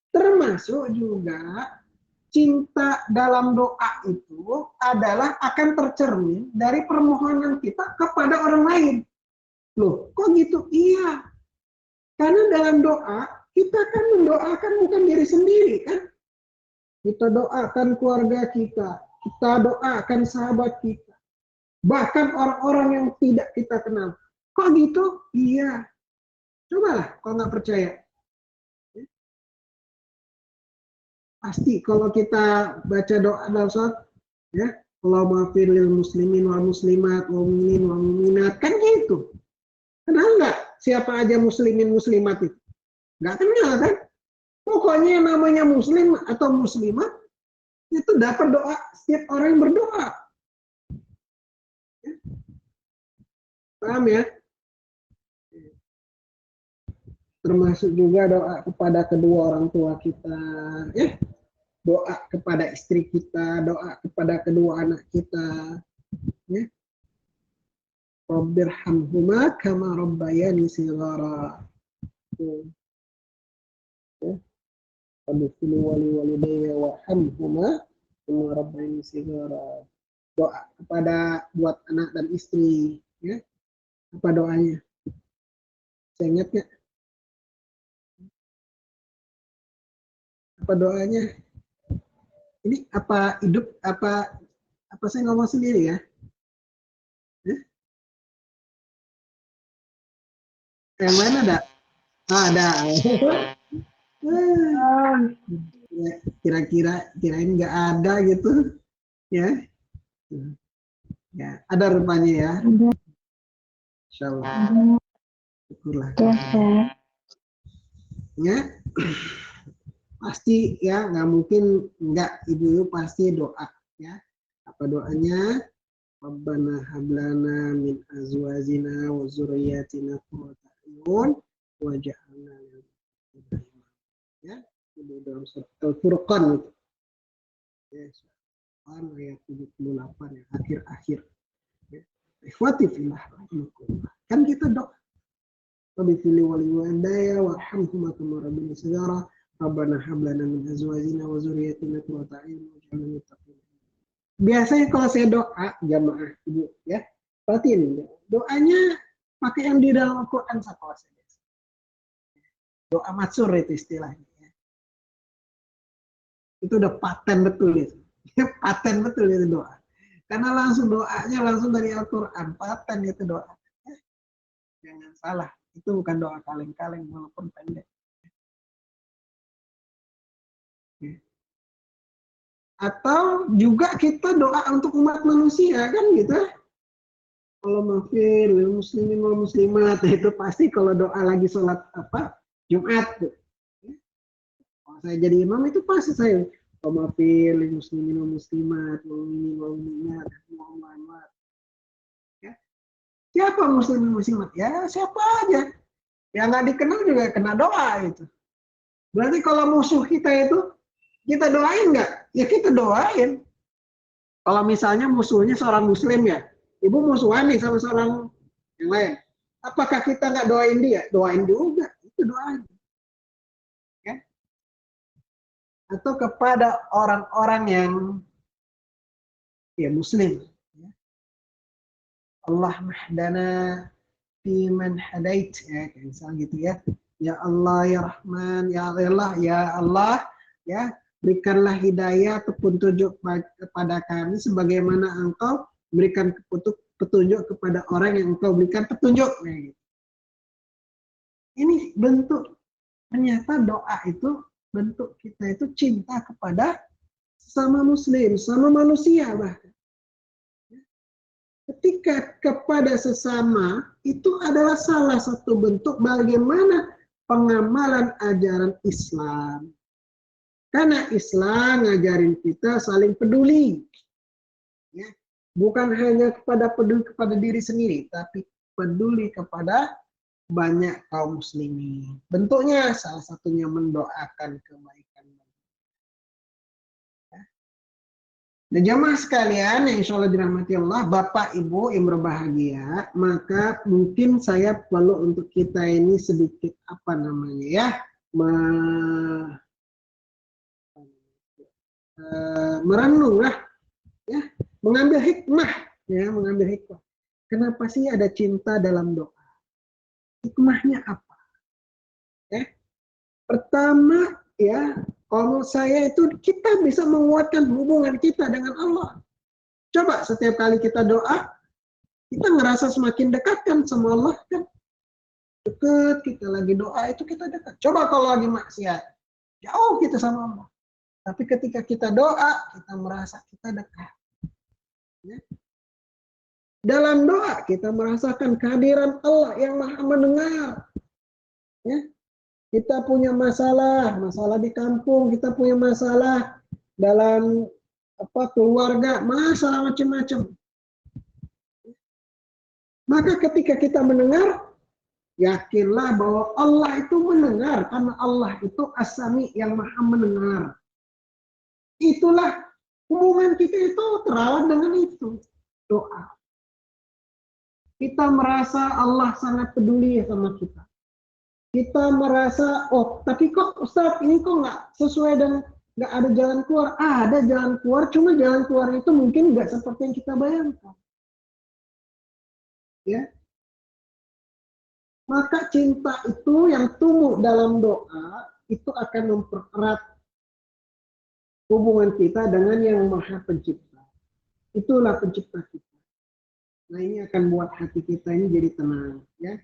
Termasuk juga cinta dalam doa itu adalah akan tercermin dari permohonan kita kepada orang lain. Loh, kok gitu? Iya. Karena dalam doa, kita kan mendoakan bukan diri sendiri, kan? Kita doakan keluarga kita doakan sahabat kita, bahkan orang-orang yang tidak kita kenal. Kok gitu? Iya. Cobalah kalau nggak percaya. Pasti kalau kita baca doa dalam sholat, ya, Allahumma fir lil muslimin wal muslimat wal mu'minin wal mu'minat, kan gitu. Kenal nggak siapa aja muslimin muslimat itu? Nggak kenal, kan? Pokoknya yang namanya muslim atau muslimat itu dapat doa setiap orang yang berdoa. Paham ya? Termasuk juga doa kepada kedua orang tua kita, ya. Doa kepada istri kita, doa kepada kedua anak kita, ya. Rabbirhamhuma kama rabbayani shighara. Rabbil wali walidayya warhamhuma kama rabbayani shighara. Doa kepada buat anak dan istri, ya. Apa doanya? Saya ingat nggak? Apa doanya? Ini apa hidup apa saya ngomong sendiri ya? Yang mana ada? Ada. Kirain nggak ada gitu, ya? Ya, ada rupanya ya. Insyaallah. Syukurlah. Ya. Pasti ya, nggak mungkin nggak, ibu pasti doa, ya. Apa doanya? Rabbana hablana min azwajina wa dzurriyyatina qurrata a'yun waj'alna lil muttaqina imama. Ya, itu dalam surat Al-Furqan itu. Ya, ayat 78 ya, akhir-akhir. Ya. Ikhwati fillah rahimakumullah. Kan kita doa. Rabbi fili wali walidayya warhamhuma kama rabbayani shighara. Rabbana hablana min azwajina wa dzurriyyatina qurrata a'yun waj'alna lil muttaqina. Biasanya kalau saya doa jamaah ibu, ya, perhatiin doanya pakai yang di dalam Al-Quran saja. Doa matsur itu istilahnya. Ya. Itu udah paten betul itu. Paten betul itu doa. Karena langsung doanya langsung dari Al-Quran, paten itu doa. Ya. Jangan salah, itu bukan doa kaleng-kaleng walaupun pendek. Ya. Atau juga kita doa untuk umat manusia, kan gitu. Kalau maafir muslimin wal muslimat, itu pasti kalau doa lagi sholat apa Jumat tuh. Kalau saya jadi imam itu pasti saya kalau maafir muslimin wal muslimat wal mu'minin wal mu'minat Muhammad. Ya. Siapa muslimin muslimat? Ya siapa aja. Yang nggak dikenal juga kena doa itu. Berarti kalau musuh kita itu kita doain nggak? Ya kita doain. Kalau misalnya musuhnya seorang muslim ya, ibu musuhan nih sama seorang yang lain. Apakah kita nggak doain dia? Doain juga. Itu doain. Ya. atau kepada orang-orang yang ya muslim. Allah mahdana fi man hadait, ya kayak misalnya gitu ya. Ya Allah ya Rahman ya Allah ya Allah ya, berikanlah hidayah petunjuk kepada kami sebagaimana Engkau berikan petunjuk kepada orang yang Engkau berikan petunjuk. Nah, gitu. Ini bentuk, ternyata doa itu bentuk kita itu cinta kepada sama muslim, sama manusia bahkan. Ketika kepada sesama itu adalah salah satu bentuk bagaimana pengamalan ajaran Islam. Karena Islam ngajarin kita saling peduli. Ya. Bukan hanya peduli kepada diri sendiri, tapi peduli kepada banyak kaum muslimin. Bentuknya salah satunya mendoakan kebaikan. Nah, jamaah sekalian yang insya Allah dirahmati Allah, Bapak Ibu yang berbahagia, maka mungkin saya perlu untuk kita ini sedikit apa namanya ya, merenung lah, ya, mengambil hikmah, ya, mengambil hikmah. Kenapa sih ada cinta dalam doa? Hikmahnya apa? Ya. Pertama, ya, kalau saya itu kita bisa menguatkan hubungan kita dengan Allah. Coba setiap kali kita doa, kita ngerasa semakin dekat kan sama Allah kan. Dekat, kita lagi doa itu kita dekat. Coba kalau lagi maksiat, jauh kita sama Allah. Tapi ketika kita doa, kita merasa kita dekat. Ya. Dalam doa kita merasakan kehadiran Allah yang Maha mendengar. Ya. Kita punya masalah di kampung, kita punya masalah dalam keluarga, masalah macam-macam. Maka ketika kita mendengar, yakinlah bahwa Allah itu mendengar, karena Allah itu As-Sami yang Maha mendengar. Itulah hubungan kita itu terawat dengan itu, doa. Kita merasa Allah sangat peduli sama kita. Kita merasa, oh tapi kok Ustaz ini kok nggak sesuai dan nggak ada jalan keluar. Ada jalan keluar, cuma jalan keluar itu mungkin nggak seperti yang kita bayangkan. Ya, maka cinta itu yang tumbuh dalam doa itu akan mempererat hubungan kita dengan yang Maha Pencipta. Itulah pencipta kita. Nah, ini akan buat hati kita ini jadi tenang, ya.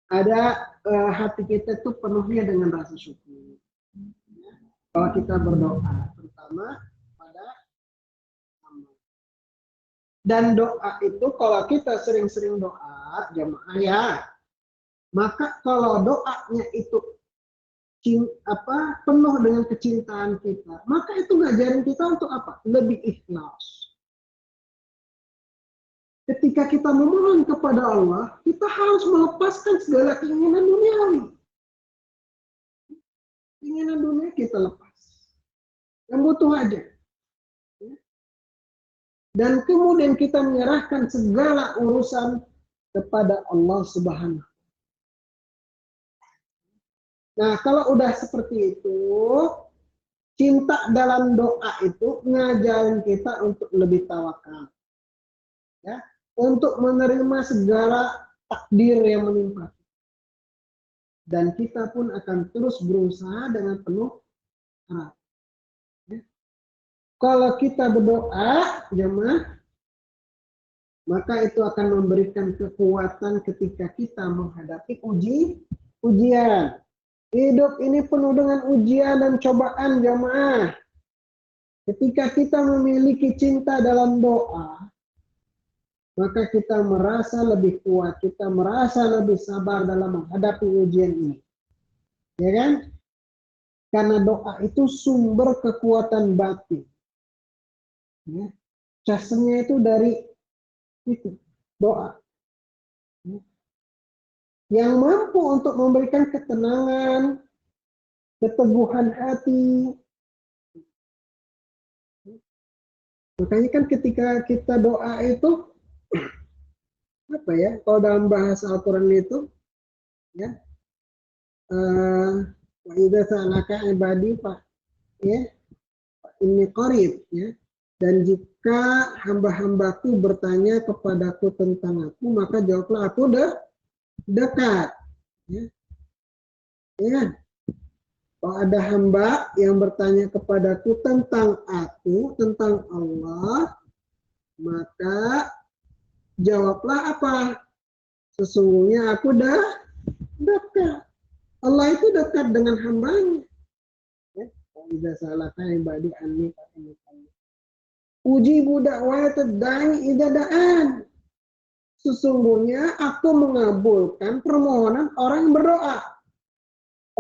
Ada hati kita itu penuhnya dengan rasa syukur. Ya. Kalau kita berdoa, terutama pada Allah. Dan doa itu kalau kita sering-sering doa, jamaah ya, maka kalau doanya itu penuh dengan kecintaan kita, maka itu ngajarin kita untuk apa? Lebih ikhlas. Ketika kita memohon kepada Allah, kita harus melepaskan segala keinginan duniawi. Keinginan dunia kita lepas. Yang butuh aja. Dan kemudian kita menyerahkan segala urusan kepada Allah Subhanahu. Nah, kalau udah seperti itu, cinta dalam doa itu ngajarin kita untuk lebih tawakal. Ya, untuk menerima segala takdir yang menimpa. Dan kita pun akan terus berusaha dengan penuh harap. Ya. Kalau kita berdoa, jemaah, maka itu akan memberikan kekuatan ketika kita menghadapi ujian. Hidup ini penuh dengan ujian dan cobaan, jemaah. Ketika kita memiliki cinta dalam doa, maka kita merasa lebih kuat, kita merasa lebih sabar dalam menghadapi ujian ini. Ya kan? Karena doa itu sumber kekuatan batin. Ya. Casanya itu dari itu, doa. Ya. Yang mampu untuk memberikan ketenangan, keteguhan hati. Makanya kan ketika kita doa itu, apa ya, kalau dalam bahasa Al-Quran itu ya, Wa idza sa'alaka ibadi fa ya inni qarib ya. Dan jika hamba-hambaku bertanya kepadaku tentang aku, maka jawablah aku dekat. Ya. Ya. Kalau ada hamba yang bertanya kepadaku tentang aku, tentang Allah, maka jawablah apa? Sesungguhnya aku dekat. Allah itu dekat dengan hambanya. Ya. Idza salaka ibadi anni fa inni qarib. Ujibu da'watad da'i idza da'an. Sesungguhnya aku mengabulkan permohonan orang yang berdoa.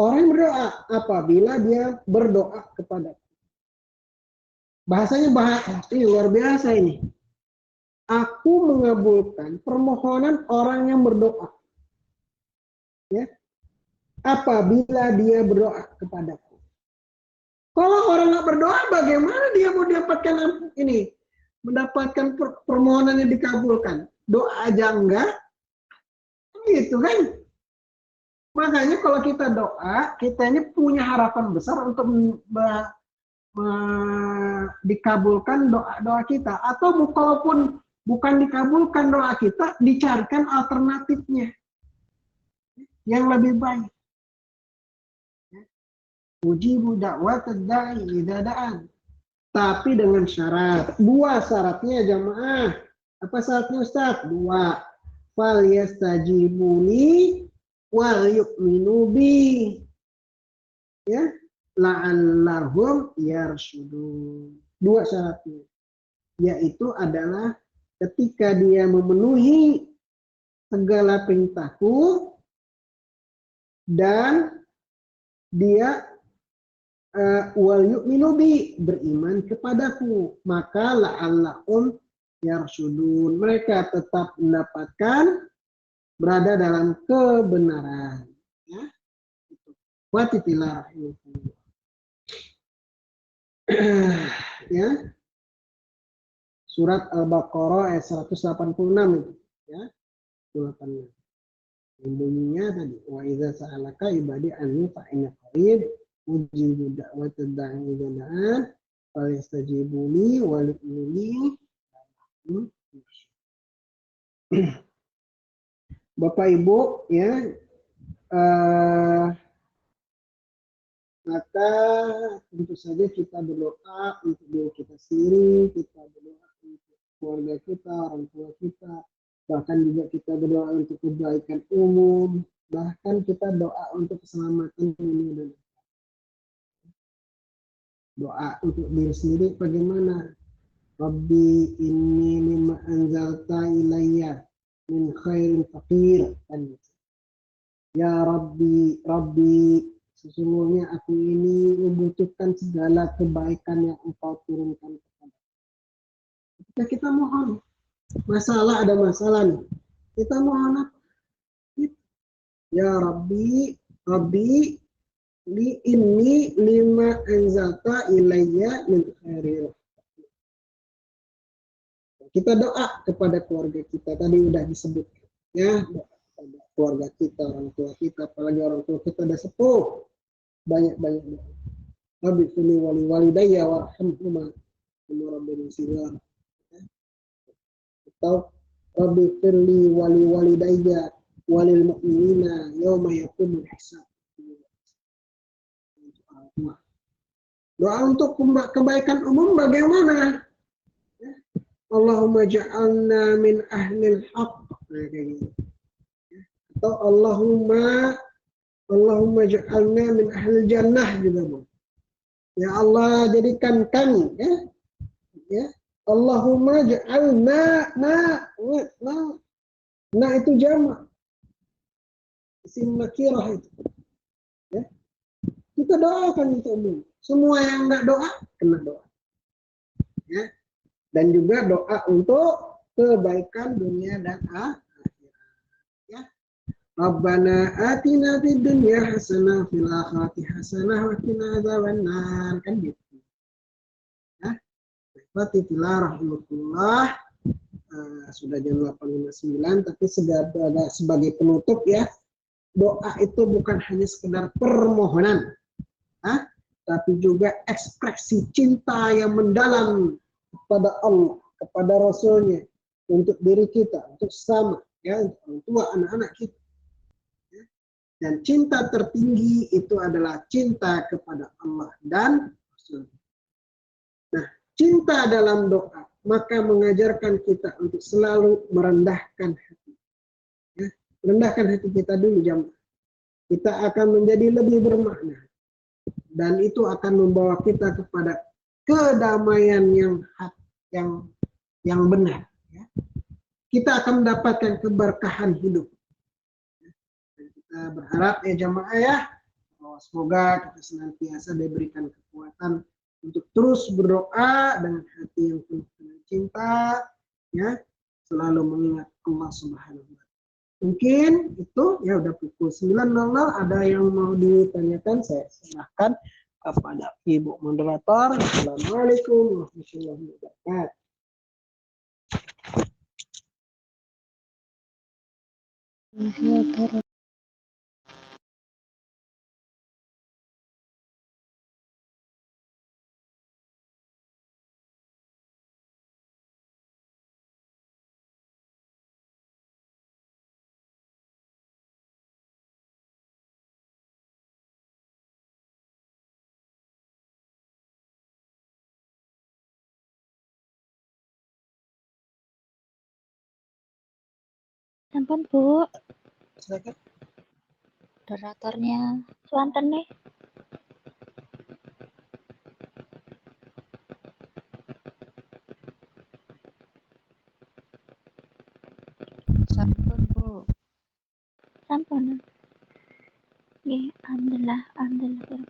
Orang yang berdoa apabila dia berdoa kepadaku. Bahasanya ini luar biasa ini. Aku mengabulkan permohonan orang yang berdoa. Ya. Apabila dia berdoa kepadaku. Kalau orang nggak berdoa, bagaimana dia mau dapatkan ini? Mendapatkan permohonannya dikabulkan. Doa aja enggak, gitu kan? Makanya kalau kita doa, kita ini punya harapan besar untuk dikabulkan doa kita. Atau kalaupun bukan dikabulkan doa kita, dicarikan alternatifnya yang lebih baik. Ujibu da'watad da'i idza da'an. Tapi dengan syarat. 2 syaratnya jamaah. Apa syaratnya Ustaz? 2. Fal yastajibuni wal yu'minu bi. Ya, la'allahum yarsyudun. 2 syaratnya. Yaitu adalah ketika dia memenuhi segala perintahku dan dia wal yu'minu bi, beriman kepadaku, maka la'allahum yarsyudun, mereka tetap mendapatkan berada dalam kebenaran. Ya. Watitilah ya. Surat Al-Baqarah ayat 186 itu, ya. Suratannya. Bunyinya tadi, wa idza sa'alaka ibadi anni fa inna qarib ujibu da'watad da'i idza da'an fal yastajibu li wa yu'minu. Bapak Ibu ya, maka tentu saja kita berdoa untuk diri kita sendiri, kita berdoa untuk keluarga kita, orang tua kita, bahkan juga kita berdoa untuk kebaikan umum, bahkan kita doa untuk keselamatan dunia dan doa untuk diri sendiri bagaimana? Rabbi inni lima anzalta ilayya min khairin faqir. Ya Rabbi, Rabbi, sesungguhnya aku ini membutuhkan segala kebaikan yang Engkau turunkan kepada. Ketika kita mohon, ada masalah nih, kita mohon apa? Ya Rabbi, Rabbi, li inni lima anzalta ilayya min khairin. Kita doa kepada keluarga kita, tadi udah disebut ya, kepada keluarga kita, orang tua kita, apalagi orang tua kita udah sepuh, banyak-banyak doa. Rabbi fili wali walidayya warhamhuma kama rabbayani shighara. Atau Rabbi fili wali walidayya walil mu'minina yauma yaqumul hisab. Doa untuk kebaikan umum bagaimana? Allahumma ja'alna min ahlil haqq. Atau Allahumma ja'alna min ahlil jannah juga. Ya Allah, jadikan kami ya. Allahumma ja'alna na itu jamak. Isim nakirah itu. Ya. Kita doakan itu umum. Semua yang enggak doa kena doa. Ya. Dan juga doa untuk kebaikan dunia dan akhirat. Ya. Rabbana atina fid dunya hasanah fil akhirati hasanah wa qina adzabannar, kan gitu. Ya. Fatihillah rahmatullah. Sudah jam 8.59, tapi sebagai penutup ya, doa itu bukan hanya sekedar permohonan, tapi juga ekspresi cinta yang mendalam kepada Allah, kepada Rasulnya, untuk diri kita, untuk sesama, ya, untuk orang tua, anak-anak kita. Ya. Dan cinta tertinggi itu adalah cinta kepada Allah dan Rasul. Nah, cinta dalam doa maka mengajarkan kita untuk selalu merendahkan hati. Ya. Rendahkan hati kita dulu, jamaah. Kita akan menjadi lebih bermakna. Dan itu akan membawa kita kepada kedamaian yang benar. Ya. Kita akan mendapatkan keberkahan hidup. Dan kita berharap ya jamaah ya, semoga kita senantiasa diberikan kekuatan untuk terus berdoa dengan hati yang penuh dengan cinta, ya, selalu mengingat Allah Subhanahu wa Ta'ala. Mungkin itu ya udah pukul 9.00, ada yang mau ditanyakan saya serahkan kepada Ibu moderator. Assalamualaikum warahmatullahi wabarakatuh. Ampun Bu, Silakan. moderatornya Swanten nih. Sampun Bu. Sampun. Nggih, alhamdulillah, alhamdulillah.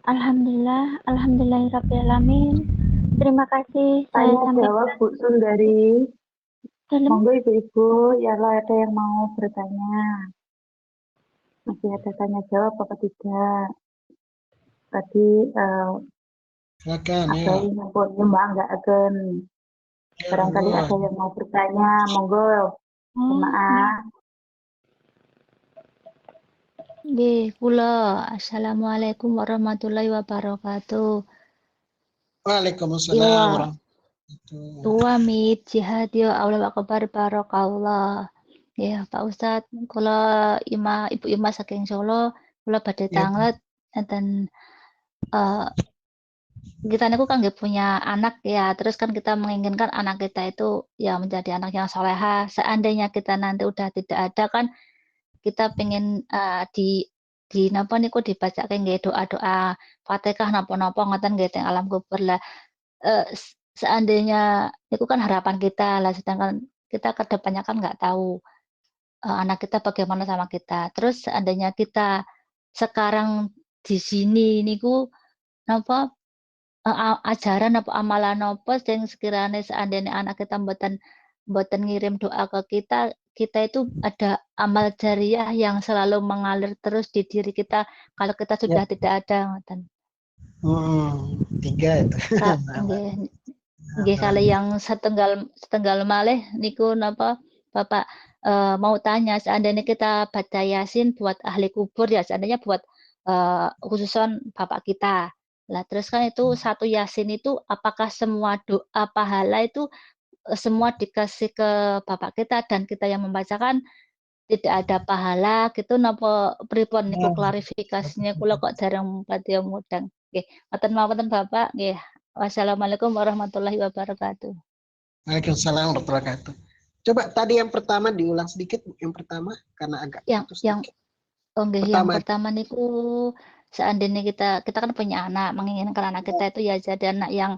Alhamdulillah, alhamdulillahirrabbilalamin. Terima kasih saya Tanya sampaikan jawab Bu Sundari. dalam. Monggo ibu-ibu, ya lah ada yang mau bertanya. Masih ada tanya jawab apa tidak? Tadi Silakan ada ya. yang nyembah enggak akan. Ya, Barangkali monggo. ada yang mau bertanya, monggo. Jemaah. Nggih, kula. Assalamualaikum warahmatullahi wabarakatuh. Waalaikumsalam Yo, warahmatullahi tua mit jihad yo Allah akbar barakallah. Ya, Pak Ustadz, kula ibu Ima saking Solo, kula badhe Ya. tanglet enten kita niku kan nggih punya anak ya, terus kan kita menginginkan anak kita itu ya menjadi anak yang salehah. Seandainya kita nanti udah tidak ada kan kita pengen di napa niku dibacake nggih doa-doa Fatihah napa-napa ngoten nggih teng alam kubur lah. Seandainya itu kan harapan kita lah, sedangkan kita ke depannya kan nggak tahu, anak kita bagaimana sama kita. Terus seandainya kita sekarang di sini niku napa, ajaran apa amalan apa sing sekiranya seandainya anak kita mboten mboten ngirim doa ke kita, kita itu ada amal jariah yang selalu mengalir terus di diri kita kalau kita sudah tidak ada ngoten. 3 itu. Nggih nggih kali yang setenggal malih niku napa Bapak, mau tanya seandainya kita baca Yasin buat ahli kubur ya seandainya buat, khususon bapak kita. Lah terus kan itu satu Yasin itu apakah semua doa pahala itu, semua dikasih ke bapak kita dan kita yang membacakan tidak ada pahala gitu napa pripun niku klarifikasinya kula kok dereng badhe mudeng. Nggih, ngoten mawon Bapak, nggih. Wassalamualaikum warahmatullahi wabarakatuh. Waalaikumsalam warahmatullahi wabarakatuh. Coba tadi yang pertama diulang sedikit, yang pertama karena agak putus Yang sedikit. oh nggih, yang pertama niku seandainya kita kan punya anak, menginginkan anak kita itu ya jadi anak yang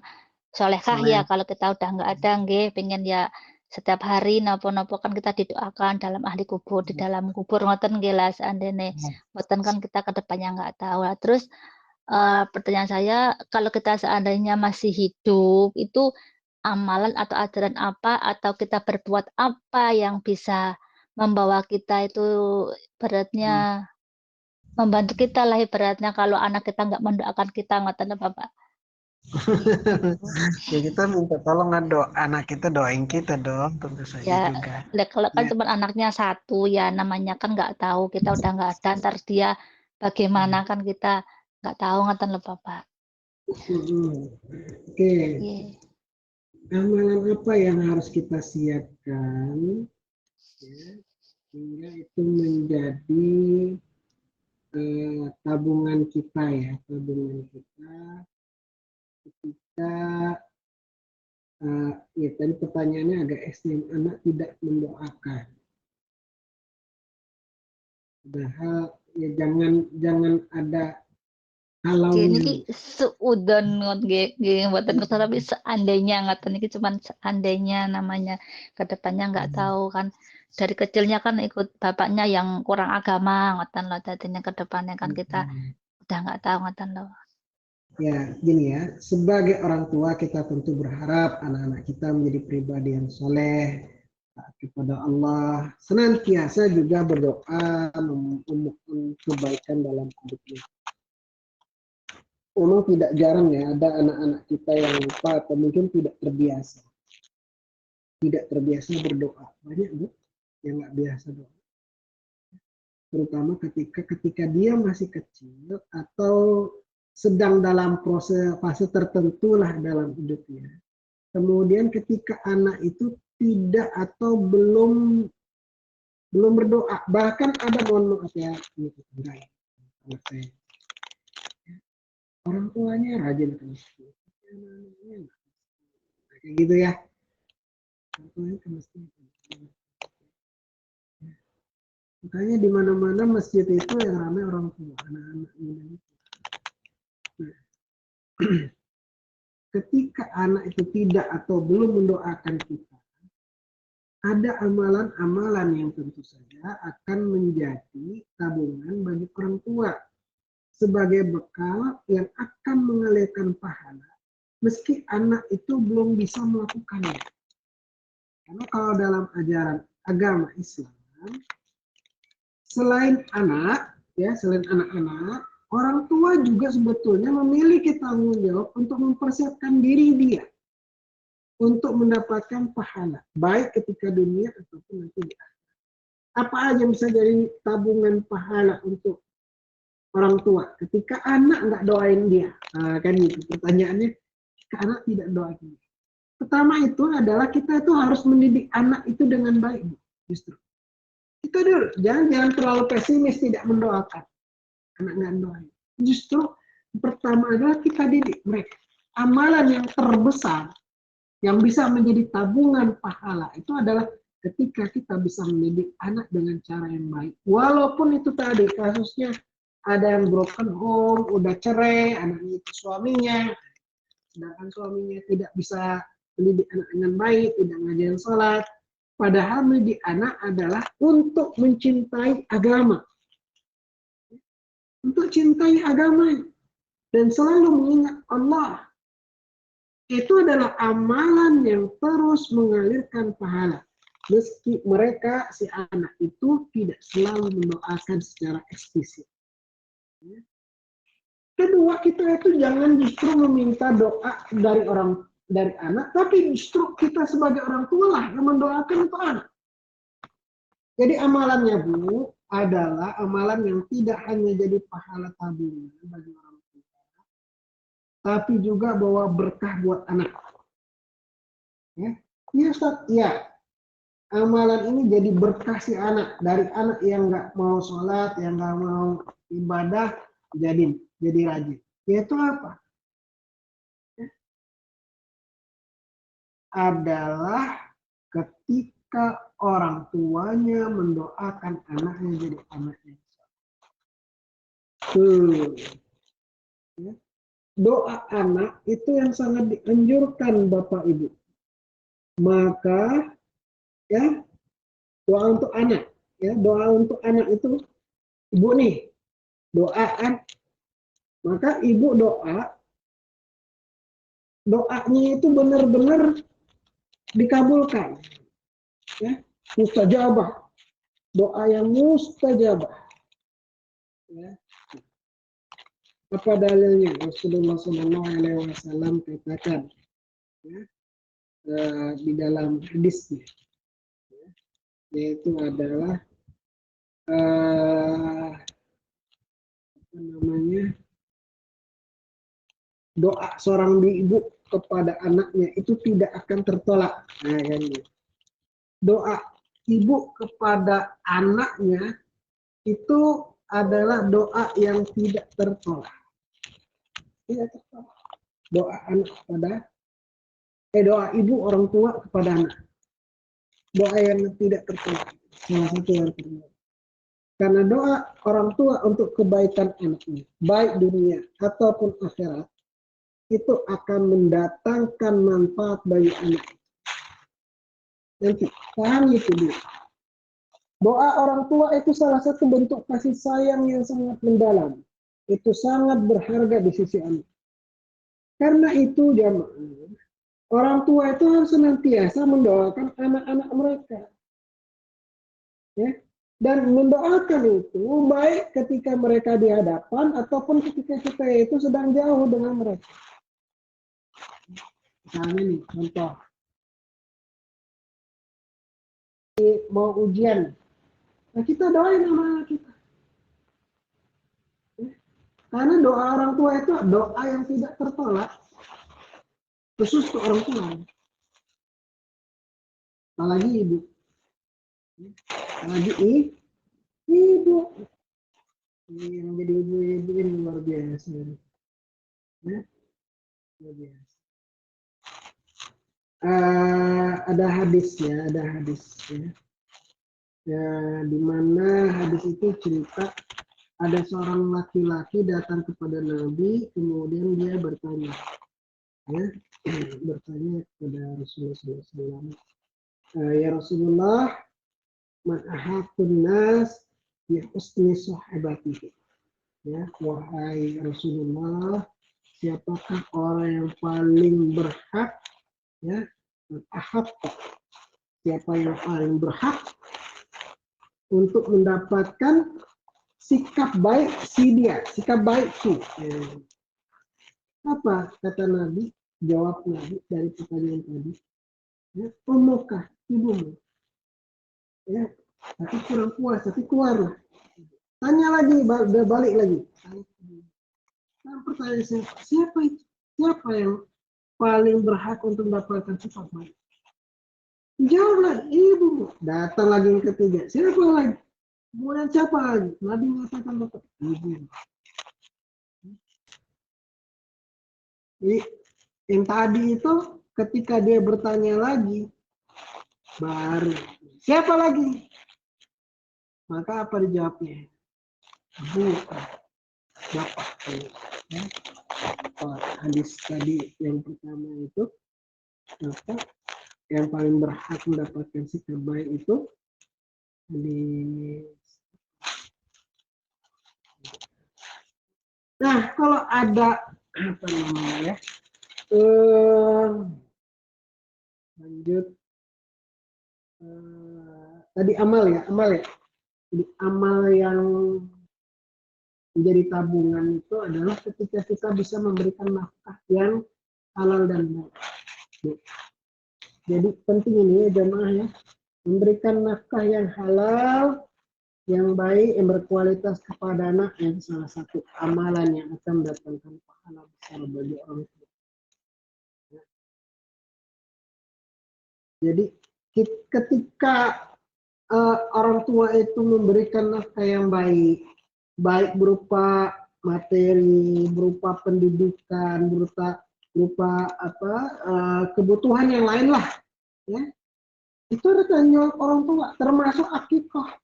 solehah ya kalau kita udah nggak ada nggih pengen ya setiap hari napa-napa kan kita didoakan dalam ahli kubur, di dalam kubur ngoten nggih lah seandainya mboten kan kita ke depannya nggak tahu. Lah terus pertanyaan saya kalau kita seandainya masih hidup itu amalan atau ajaran apa atau kita berbuat apa yang bisa membawa kita itu beratnya membantu kita lah ibaratnya kalau anak kita nggak mendoakan kita ngoten Bapak. Ya kita minta tolong anak kita doain kita dong, tentu saja Ya, juga. kalau kan Ya. cuma anaknya satu ya namanya kan nggak tahu kita udah nggak ada ntar dia bagaimana kan kita nggak tahu ngatan lho Bapak. Oke, Iya. amalan apa yang harus kita siapkan ya, sehingga itu menjadi tabungan kita ya, tabungan kita ketika ya tadi pertanyaannya agak ekstrim, anak tidak mendoakan. Padahal ya jangan ada Gini halaunya. ki seudon ngot nggih mboten kersa tapi seandainya ngoten iki cuman seandainya namanya ke depannya nggak tahu kan. Dari kecilnya kan ikut bapaknya yang kurang agama ngoten lho dadinya ke depannya kan kita udah nggak tahu ngoten lho. Ya, gini ya, sebagai orang tua kita tentu berharap anak-anak kita menjadi pribadi yang soleh, taat kepada Allah, senantiasa juga berdoa memohon kebaikan dalam hidupnya. Memang tidak jarang ya ada anak-anak kita yang lupa atau mungkin tidak terbiasa berdoa. Banyak bu yang nggak biasa doa. Terutama ketika dia masih kecil atau sedang dalam fase tertentu lah dalam hidupnya. Kemudian ketika anak itu tidak atau belum berdoa, bahkan ada mohon maaf ya, enggak ya, anak saya. Orang tuanya rajin ke masjid, kayak gitu ya. Orang tuanya ke masjid. Makanya di mana-mana masjid itu yang ramai orang tua, anak-anak muda itu. Nah, ketika anak itu tidak atau belum mendoakan kita, ada amalan-amalan yang tentu saja akan menjadi tabungan bagi orang tua sebagai bekal yang akan mengalirkan pahala meski anak itu belum bisa melakukannya. Karena kalau dalam ajaran agama Islam, selain anak-anak, orang tua juga sebetulnya memiliki tanggung jawab untuk mempersiapkan diri dia untuk mendapatkan pahala, baik ketika dunia ataupun nanti di akhirat. Apa aja bisa jadi tabungan pahala untuk orang tua ketika anak nggak doain dia? Nah, kan gitu pertanyaannya, anak tidak doain dia. Pertama itu adalah kita itu harus mendidik anak itu dengan baik, justru. Itu dulu, jangan terlalu pesimis tidak mendoakan. Anak nggak doain. Justru pertama adalah kita didik mereka. Amalan yang terbesar yang bisa menjadi tabungan pahala itu adalah ketika kita bisa mendidik anak dengan cara yang baik. Walaupun itu tadi kasusnya ada yang broken home, udah cerai, anaknya itu suaminya, sedangkan suaminya tidak bisa mendidik anak dengan baik, tidak ngajarin sholat. Padahal mendidik anak adalah untuk mencintai agama. Untuk cintai agama dan selalu mengingat Allah. Itu adalah amalan yang terus mengalirkan pahala. Meski mereka, si anak itu tidak selalu mendoakan secara eksplisit. Kedua, kita itu jangan justru meminta doa dari anak, tapi justru kita sebagai orang tua lah yang mendoakan untuk anak. Jadi amalannya Bu adalah amalan yang tidak hanya jadi pahala tabungan bagi orang tua, tapi juga bawa berkah buat anak. Ya, Ustaz, ya. Amalan ini jadi berkah si anak. Dari anak yang nggak mau sholat, yang nggak mau ibadah, jadi rajin. Yaitu apa? Adalah ketika orang tuanya mendoakan anaknya jadi anaknya. Doa anak itu yang sangat dianjurkan Bapak Ibu. Maka ya doa untuk anak, ya doa untuk anak itu ibu nih doaan, maka ibu doanya itu benar-benar dikabulkan, ya mustajabah, doa yang mustajabah. Ya. Apa dalilnya? Rasulullah SAW katakan ya, di dalam hadisnya, ya, yaitu adalah apa namanya, doa seorang ibu kepada anaknya itu tidak akan tertolak. Nah, kan, doa ibu kepada anaknya itu adalah doa yang tidak tertolak. Tidak tertolak. Doa anak kepada doa ibu orang tua kepada anak. Doa yang tidak tertolak. Salah satu yang tertolak. Karena doa orang tua untuk kebaikan anaknya, baik dunia ataupun akhirat, itu akan mendatangkan manfaat bagi anak. Nanti, paham itu dulu. Doa orang tua itu salah satu bentuk kasih sayang yang sangat mendalam. Itu sangat berharga di sisi anak. Karena itu jamaah, orang tua itu harus senantiasa mendoakan anak-anak mereka. Ya. Dan mendoakan itu baik ketika mereka di hadapan ataupun ketika kita itu sedang jauh dengan mereka. Misalnya nih, contoh. Mau ujian. Nah, kita doain sama anak kita. Karena doa orang tua itu doa yang tidak tertolak. Khusus untuk orang tua. Apalagi ibu. Apalagi ibu. Ini yang jadi ibu-ibu ini luar biasa. Ya, luar biasa. Ada hadis ya. Ya, di mana hadis itu cerita ada seorang laki-laki datang kepada Nabi, kemudian dia bertanya, ya, bertanya kepada Rasulullah SAW, ya Rasulullah, man ahaqqun nas bi husni sahabatihi. Ya, wahai Rasulullah, siapakah orang yang paling berhak, ya, ahad, siapa yang paling berhak untuk mendapatkan sikap baik sikap baik si. Apa kata Nabi? Jawab Nabi dari pertanyaan tadi. Ya, umukah ibumu? Ya, tapi kurang puas, tapi keluar. Tanya lagi, balik lagi. Nah, pertanyaan saya, siapa itu? Siapa yang paling berhak untuk mendapatkan sifat baik? Jawablah, ibu. Datang lagi yang ketiga. Siapa lagi? Kemudian siapa lagi? Nabi mengatakan ibu. Jadi, yang tadi itu ketika dia bertanya lagi, baru siapa lagi? Maka apa dijawabnya? Bukan. Bapak. Ya. Hadis tadi yang pertama itu, maka yang paling berhak mendapatkan sikap baik itu hadis. Nah, kalau ada apa namanya ya? Lanjut. Tadi amal ya. Jadi amal yang menjadi tabungan itu adalah ketika kita bisa memberikan nafkah yang halal dan baik. Jadi penting ini ya jamaah ya, memberikan nafkah yang halal, yang baik, yang berkualitas kepada anak yang salah satu amalan yang akan mendatangkan pahala besar bagi orang tua. Jadi ketika orang tua itu memberikan nafkah yang baik, baik berupa materi, berupa pendidikan, berupa apa kebutuhan yang lain lah, ya. Itu ada tanggung jawab orang tua, termasuk akikah.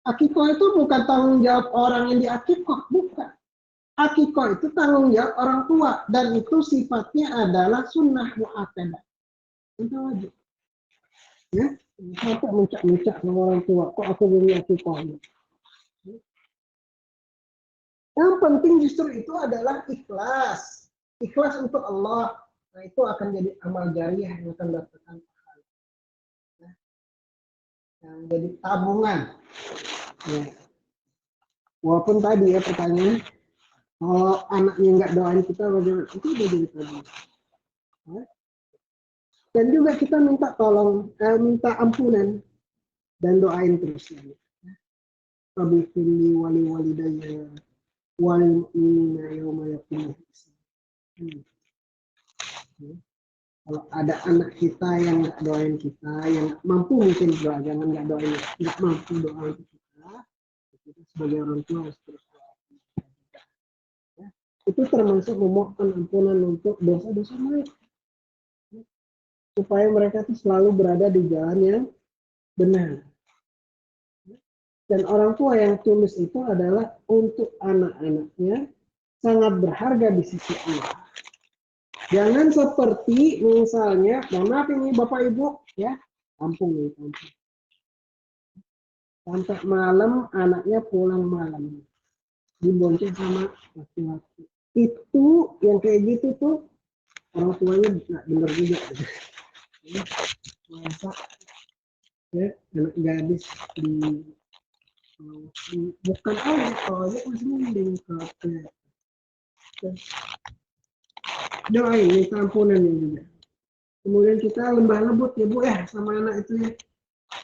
Akikah itu bukan tanggung jawab orang yang diakikah, bukan. Akikah itu tanggung jawab orang tua dan itu sifatnya adalah sunnah mu'akkadah. Itu wajib. Ya, sampai muncak-muncak sama orang tua, kok aku belum akikah. Yang penting justru itu adalah ikhlas. Ikhlas untuk Allah. Nah, itu akan jadi amal jariah yang akan datangkan pahala. Ya. Yang jadi tabungan. Ya. Walaupun tadi ya pertanyaan, Kalau anaknya nggak doain kita, bagaimana? Itu udah jadi problem. Ya. Dan juga kita minta tolong, minta ampunan dan doain terus. Wabikulli wali-walidayya wal mu'minina yawma yaqumul hisab. Kalau ada anak kita yang nggak doain kita, yang nggak mampu mungkin doa, jangan nggak doain, nggak mampu doa untuk kita sebagai orang tua harus terus doa. Ya. Itu termasuk memohon ampunan untuk dosa-dosa mereka, supaya mereka itu selalu berada di jalan yang benar. Dan orang tua yang tulus itu adalah untuk anak-anaknya sangat berharga di sisi Allah. Jangan seperti misalnya, mohon maaf ini Bapak Ibu, ya, kampung nih, kampung. Sampai malam anaknya pulang malam, dibonceng sama laki-laki. Itu yang kayak gitu tuh orang tuanya nggak benar juga. Masa ya anak gadis bukan aja kalau aja masih mending doain minta ampunan juga. Kemudian kita lembah lembut ya Bu ya sama anak itu ya.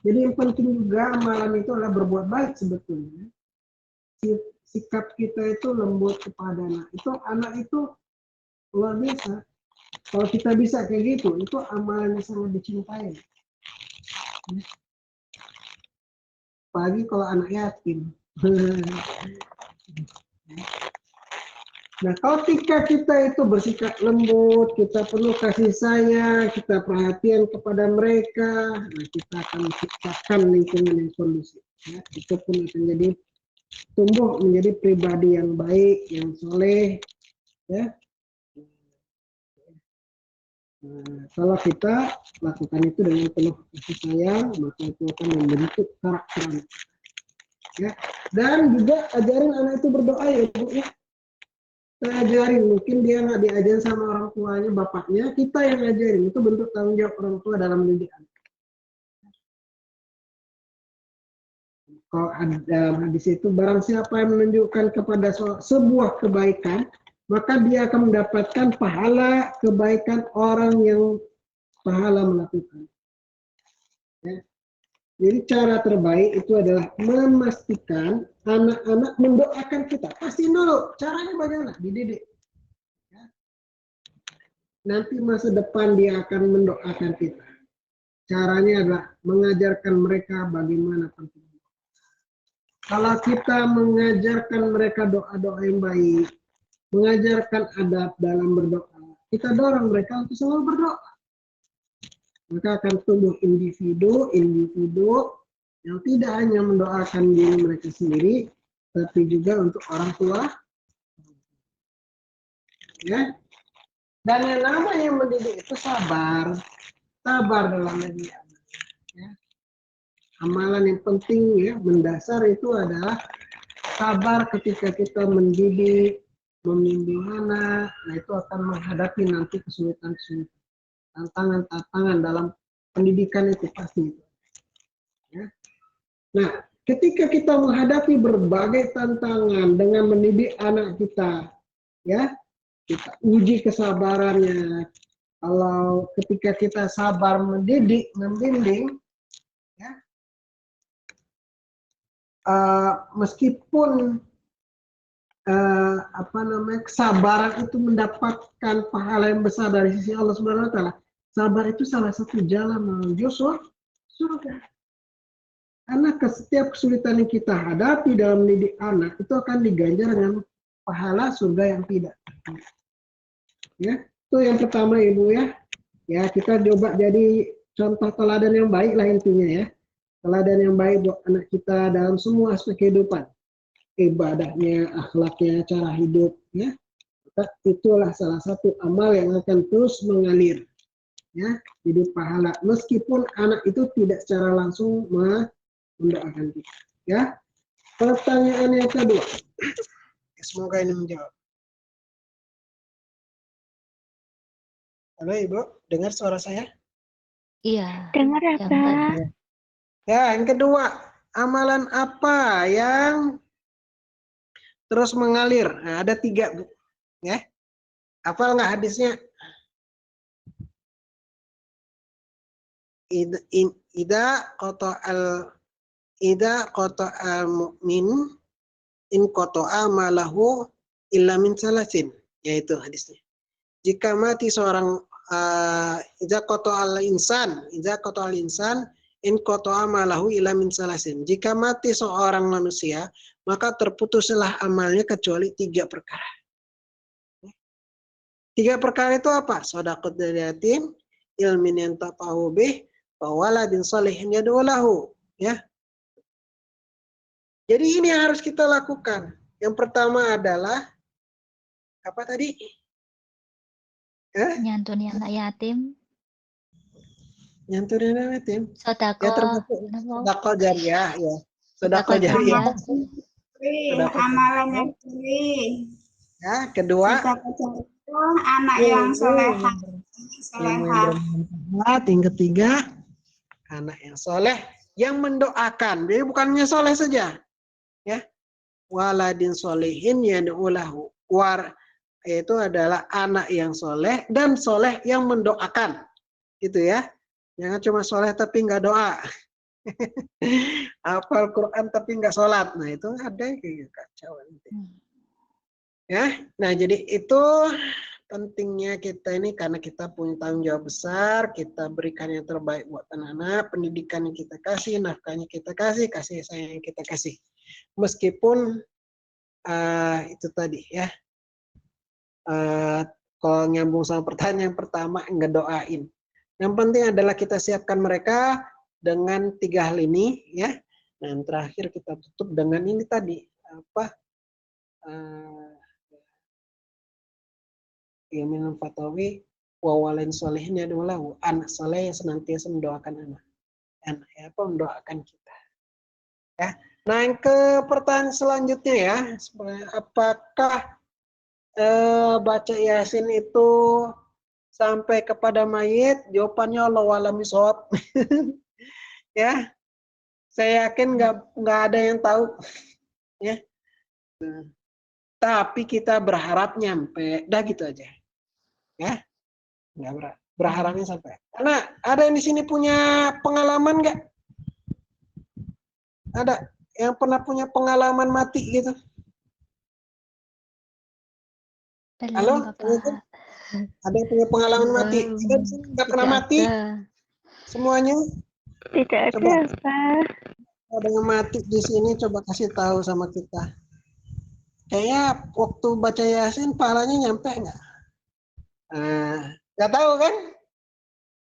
Jadi yang penting juga amalan itu adalah berbuat baik sebetulnya. Sikap kita itu lembut kepada anak. Itu anak itu luar biasa. Kalau kita bisa kayak gitu, itu amalan yang sangat dicintai. Apalagi kalau anak yatim. Nah, ketika kita itu bersikap lembut, kita penuh kasih sayang, kita perhatian kepada mereka, nah kita akan menciptakan lingkungan yang kondusif. Ya, itu pun akan jadi tumbuh menjadi pribadi yang baik, yang soleh. Ya. Nah, kalau kita lakukan itu dengan penuh kasih sayang, maka itu akan membentuk karakter anak. Ya. Dan juga ajarin anak itu berdoa ya Bu ya. Kita ajarin, mungkin dia nggak diajarin sama orang tuanya, bapaknya, kita yang ngajarin. Itu bentuk tanggung jawab orang tua dalam mendidik anak. Kalau dalam hadis itu, barang siapa yang menunjukkan kepada sebuah kebaikan, maka dia akan mendapatkan pahala kebaikan orang yang pahala melakukan. Ya. Jadi cara terbaik itu adalah memastikan anak-anak mendoakan kita. Pastiin dulu, caranya bagaimana? Dididik. Ya. Nanti masa depan dia akan mendoakan kita. Caranya adalah mengajarkan mereka bagaimana pentingnya. Kalau kita mengajarkan mereka doa-doa yang baik, mengajarkan adab dalam berdoa, kita dorong mereka untuk selalu berdoa. Maka akan tumbuh individu yang tidak hanya mendoakan diri mereka sendiri, tapi juga untuk orang tua. Ya. Dan yang namanya mendidik itu sabar dalam mendidik. Ya. Amalan yang penting ya, mendasar itu adalah sabar ketika kita mendidik, membimbing anak. Nah itu akan menghadapi nanti kesulitan-kesulitan. Tantangan-tantangan dalam pendidikan itu pasti. Ya. Nah, ketika kita menghadapi berbagai tantangan dengan mendidik anak kita, ya, kita uji kesabarannya. Kalau ketika kita sabar mendidik, membimbing, ya, meskipun kesabaran itu mendapatkan pahala yang besar dari sisi Allah Subhanahu Wa Taala. Sabar itu salah satu jalan menuju surga. Karena setiap kesulitan yang kita hadapi dalam mendidik anak itu akan diganjar dengan pahala surga yang tidak. Ya, itu yang pertama Ibu ya. Ya, kita coba jadi contoh teladan yang baik lah intinya ya. Teladan yang baik buat anak kita dalam semua aspek kehidupan. Ibadahnya, akhlaknya, cara hidup ya. Itulah salah satu amal yang akan terus mengalir ya, jadi pahala meskipun anak itu tidak secara langsung mendoakan kita ya. Pertanyaan yang kedua, semoga ini menjawab. Halo Ibu, dengar suara saya? Iya. Dengar ya, Yang Pak? tadi. Ya, yang kedua, amalan apa yang terus mengalir. Nah, ada 3, Bu. Ya. Hafal nggak hadisnya? Ida qata'al mu'min in qata'a malahu illa min salasin. Yaitu hadisnya. Jika mati seorang idza qata'al insan in qata'a malahu illa min salasin. Jika mati seorang manusia, maka terputuslah amalnya kecuali 3 perkara. 3 perkara itu apa? Shadaqat yatim, ilmin yantafa'u bih, wa waladin shalihin yad'u lahu. Ya. Jadi ini yang harus kita lakukan. Yang pertama adalah apa tadi? Nyantuni anak yatim. Nyantuni anak yatim. Ya Sodako. termasuk sedekah jariah ya. Sodako Sedekah jariah. jariah. Amalan yang pilih. Ya, kedua Anak yang solehah. yang bermanfaat. Yang ketiga, anak yang soleh yang mendoakan. Jadi bukannya soleh saja. Ya. Waladin solehin yad'u lahu. Itu adalah anak yang soleh dan soleh yang mendoakan. Gitu ya. Jangan cuma soleh tapi nggak doa. Hafal Quran tapi nggak sholat. Nah itu ada kayak kacau. Ya, nah jadi itu pentingnya kita ini karena kita punya tanggung jawab besar, kita berikan yang terbaik buat anak-anak, pendidikan yang kita kasih, nafkahnya kita kasih, kasih sayang yang kita kasih. Meskipun itu tadi ya, kalau nyambung sama pertanyaan yang pertama, ngedoain. Yang penting adalah kita siapkan mereka dengan 3 hal ini ya. Nah, yang terakhir kita tutup dengan ini tadi apa? Ilmin fatawi wawalin solehnya adalah anak soleh yang senantiasa mendoakan anak ya, apa mendoakan kita ya. Nah yang ke pertanyaan selanjutnya ya, apakah baca Yasin itu sampai kepada mayit? Jawabannya Allahu a'lam bishawab. Ya, saya yakin nggak ada yang tahu ya. Tapi kita berharap nyampe, dah gitu aja. Ya, nggak berharapnya sampai. Karena ada yang di sini punya pengalaman nggak? Ada yang pernah punya pengalaman mati gitu? Halo? Bapak. Ada yang punya pengalaman mati? Ada di sini nggak pernah mati? Semuanya? Tidak Coba. ada, Pak. Ada yang mati di sini, coba kasih tahu sama kita. Kayaknya waktu baca Yasin, pahalanya nyampe nggak? Nggak tahu kan?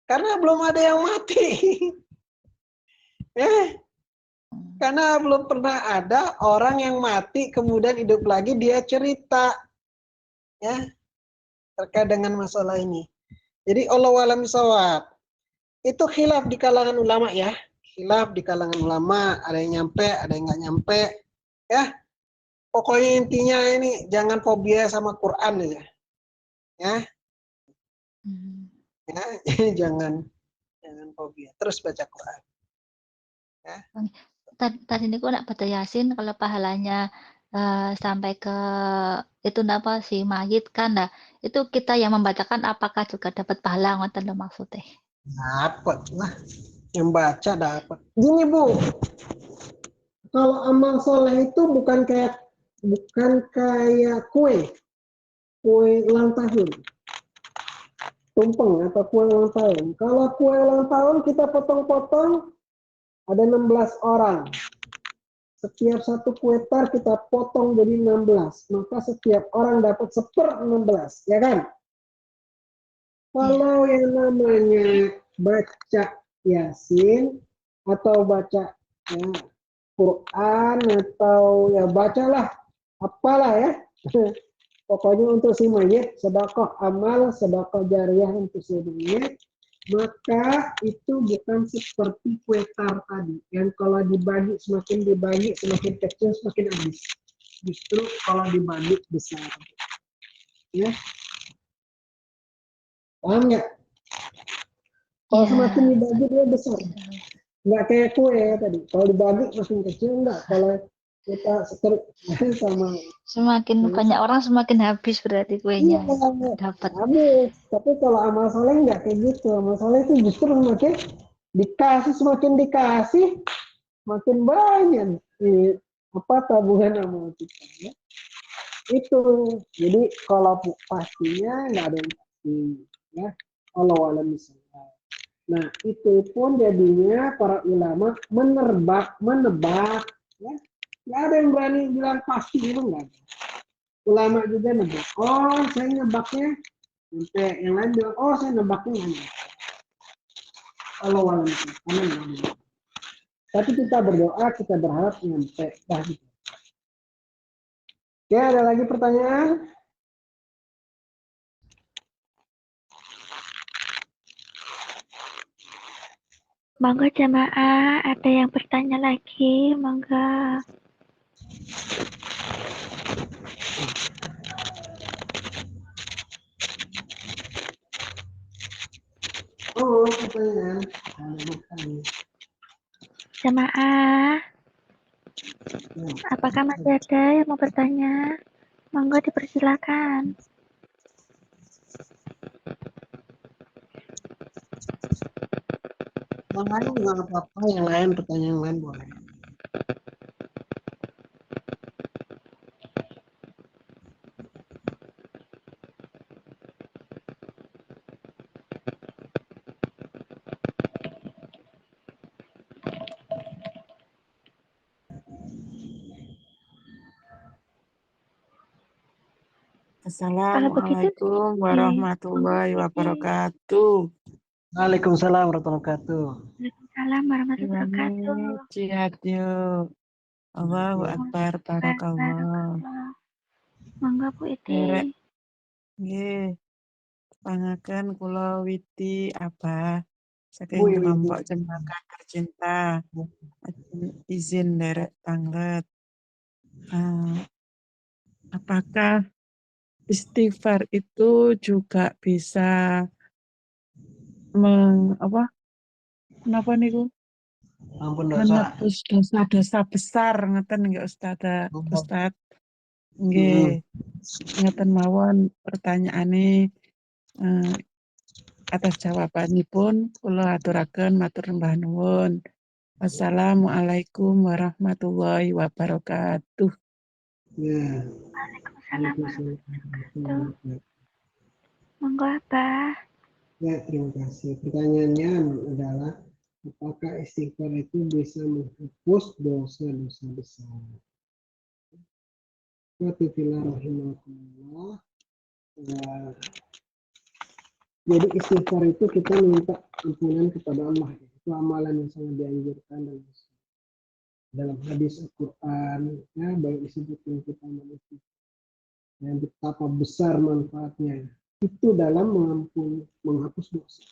Karena belum ada yang mati. Karena belum pernah ada orang yang mati kemudian hidup lagi dia cerita ya terkait dengan masalah ini. Jadi Allahu a'lam bishawab. Itu khilaf di kalangan ulama ya. Khilaf di kalangan ulama, ada yang nyampe, ada yang nggak nyampe. Ya. Pokoknya intinya ini jangan fobia sama Quran aja. Ya. Ya, jangan fobia. Terus baca Quran. Ya. Tadi ini nak baca Yasin kalau pahalanya sampai ke itu apa si mayit kan, nah itu kita yang membacakan apakah juga dapat pahala ngoten lho maksudnya? Dapat lah. Yang baca dapat. Gini Bu, kalau amal soleh itu bukan kayak kue ulang tahun, tumpeng atau kue ulang tahun. Kalau kue ulang tahun kita potong-potong ada 16 orang. Setiap satu kue tar kita potong jadi 16. Maka setiap orang dapat 1/16, ya kan? Kalau yang namanya baca Yasin atau baca Quran atau ya bacalah apalah ya. Pokoknya untuk si mayit, sedekah amal, sedekah jariah untuk si mayit, maka itu bukan seperti kue tar tadi yang kalau dibagi semakin kecil semakin habis. Justru kalau dibagi besar. Ya. Paham nggak? Kalau semakin dibagi dia besar. Nggak kayak kue ya tadi. Kalau dibagi semakin kecil enggak. Kalau kita sama. Semakin banyak orang semakin habis berarti Iya, kuenya. Dapat. habis. Tapi kalau amal soleh nggak kayak gitu. Amal soleh itu justru semakin dikasih, makin banyak apa tabungan amal kita. Ya. Itu. Jadi kalau pastinya nggak ada yang pasti. Ya. Allah alam misalnya. Nah, itu pun jadinya para ulama menebak. Ya. Nggak ada yang berani bilang pasti itu nggak ada. Ulama juga nebak. Oh, saya nebaknya. Sampai yang lain bilang, oh saya nebaknya nggak. Allah alam misalnya. Tapi kita berdoa, kita berharap nyampe. Gitu. Oke, ada lagi pertanyaan? Monggo jamaah, ada yang bertanya lagi? Monggo. Oh, pertanyaan. Jamaah, apakah masih ada yang mau bertanya? Monggo dipersilakan. Yang lain nggak apa-apa, yang lain pertanyaan yang lain boleh. Kalau begitu, Assalamualaikum warahmatullahi wabarakatuh. Waalaikumsalam warahmatullahi wabarakatuh. Waalaikumsalam warahmatullahi Gimana wabarakatuh. jihad yuk. Allahu Akbar, barakallah. Monggo Bu Iti. Derek, nggih. Pangaken kula Witi Abah saking Wih, kelompok Cempaka Tercinta. Izin derek tanglet. Apakah istighfar itu juga bisa kenapa niku? ampun dosa. Menebus dosa-dosa besar ngeten nggih Ustaz. Nggih, ngeten mawon pertanyaane atas jawabanipun kula aturaken matur sembah nuwun. Wassalamualaikum warahmatullahi wabarakatuh. Ya. Waalaikumsalam warahmatullahi wabarakatuh. Monggo Abah. Ya, terima kasih. Pertanyaannya adalah apakah istighfar itu bisa menghapus dosa-dosa besar? Rahimahullah. Jadi istighfar itu kita minta ampunan kepada Allah. Itu amalan yang sangat dianjurkan dalam hadis Al-Quran. Ya, baik disebutkan kita manusia. Dan betapa besar manfaatnya. Itu dalam menghapus dosa.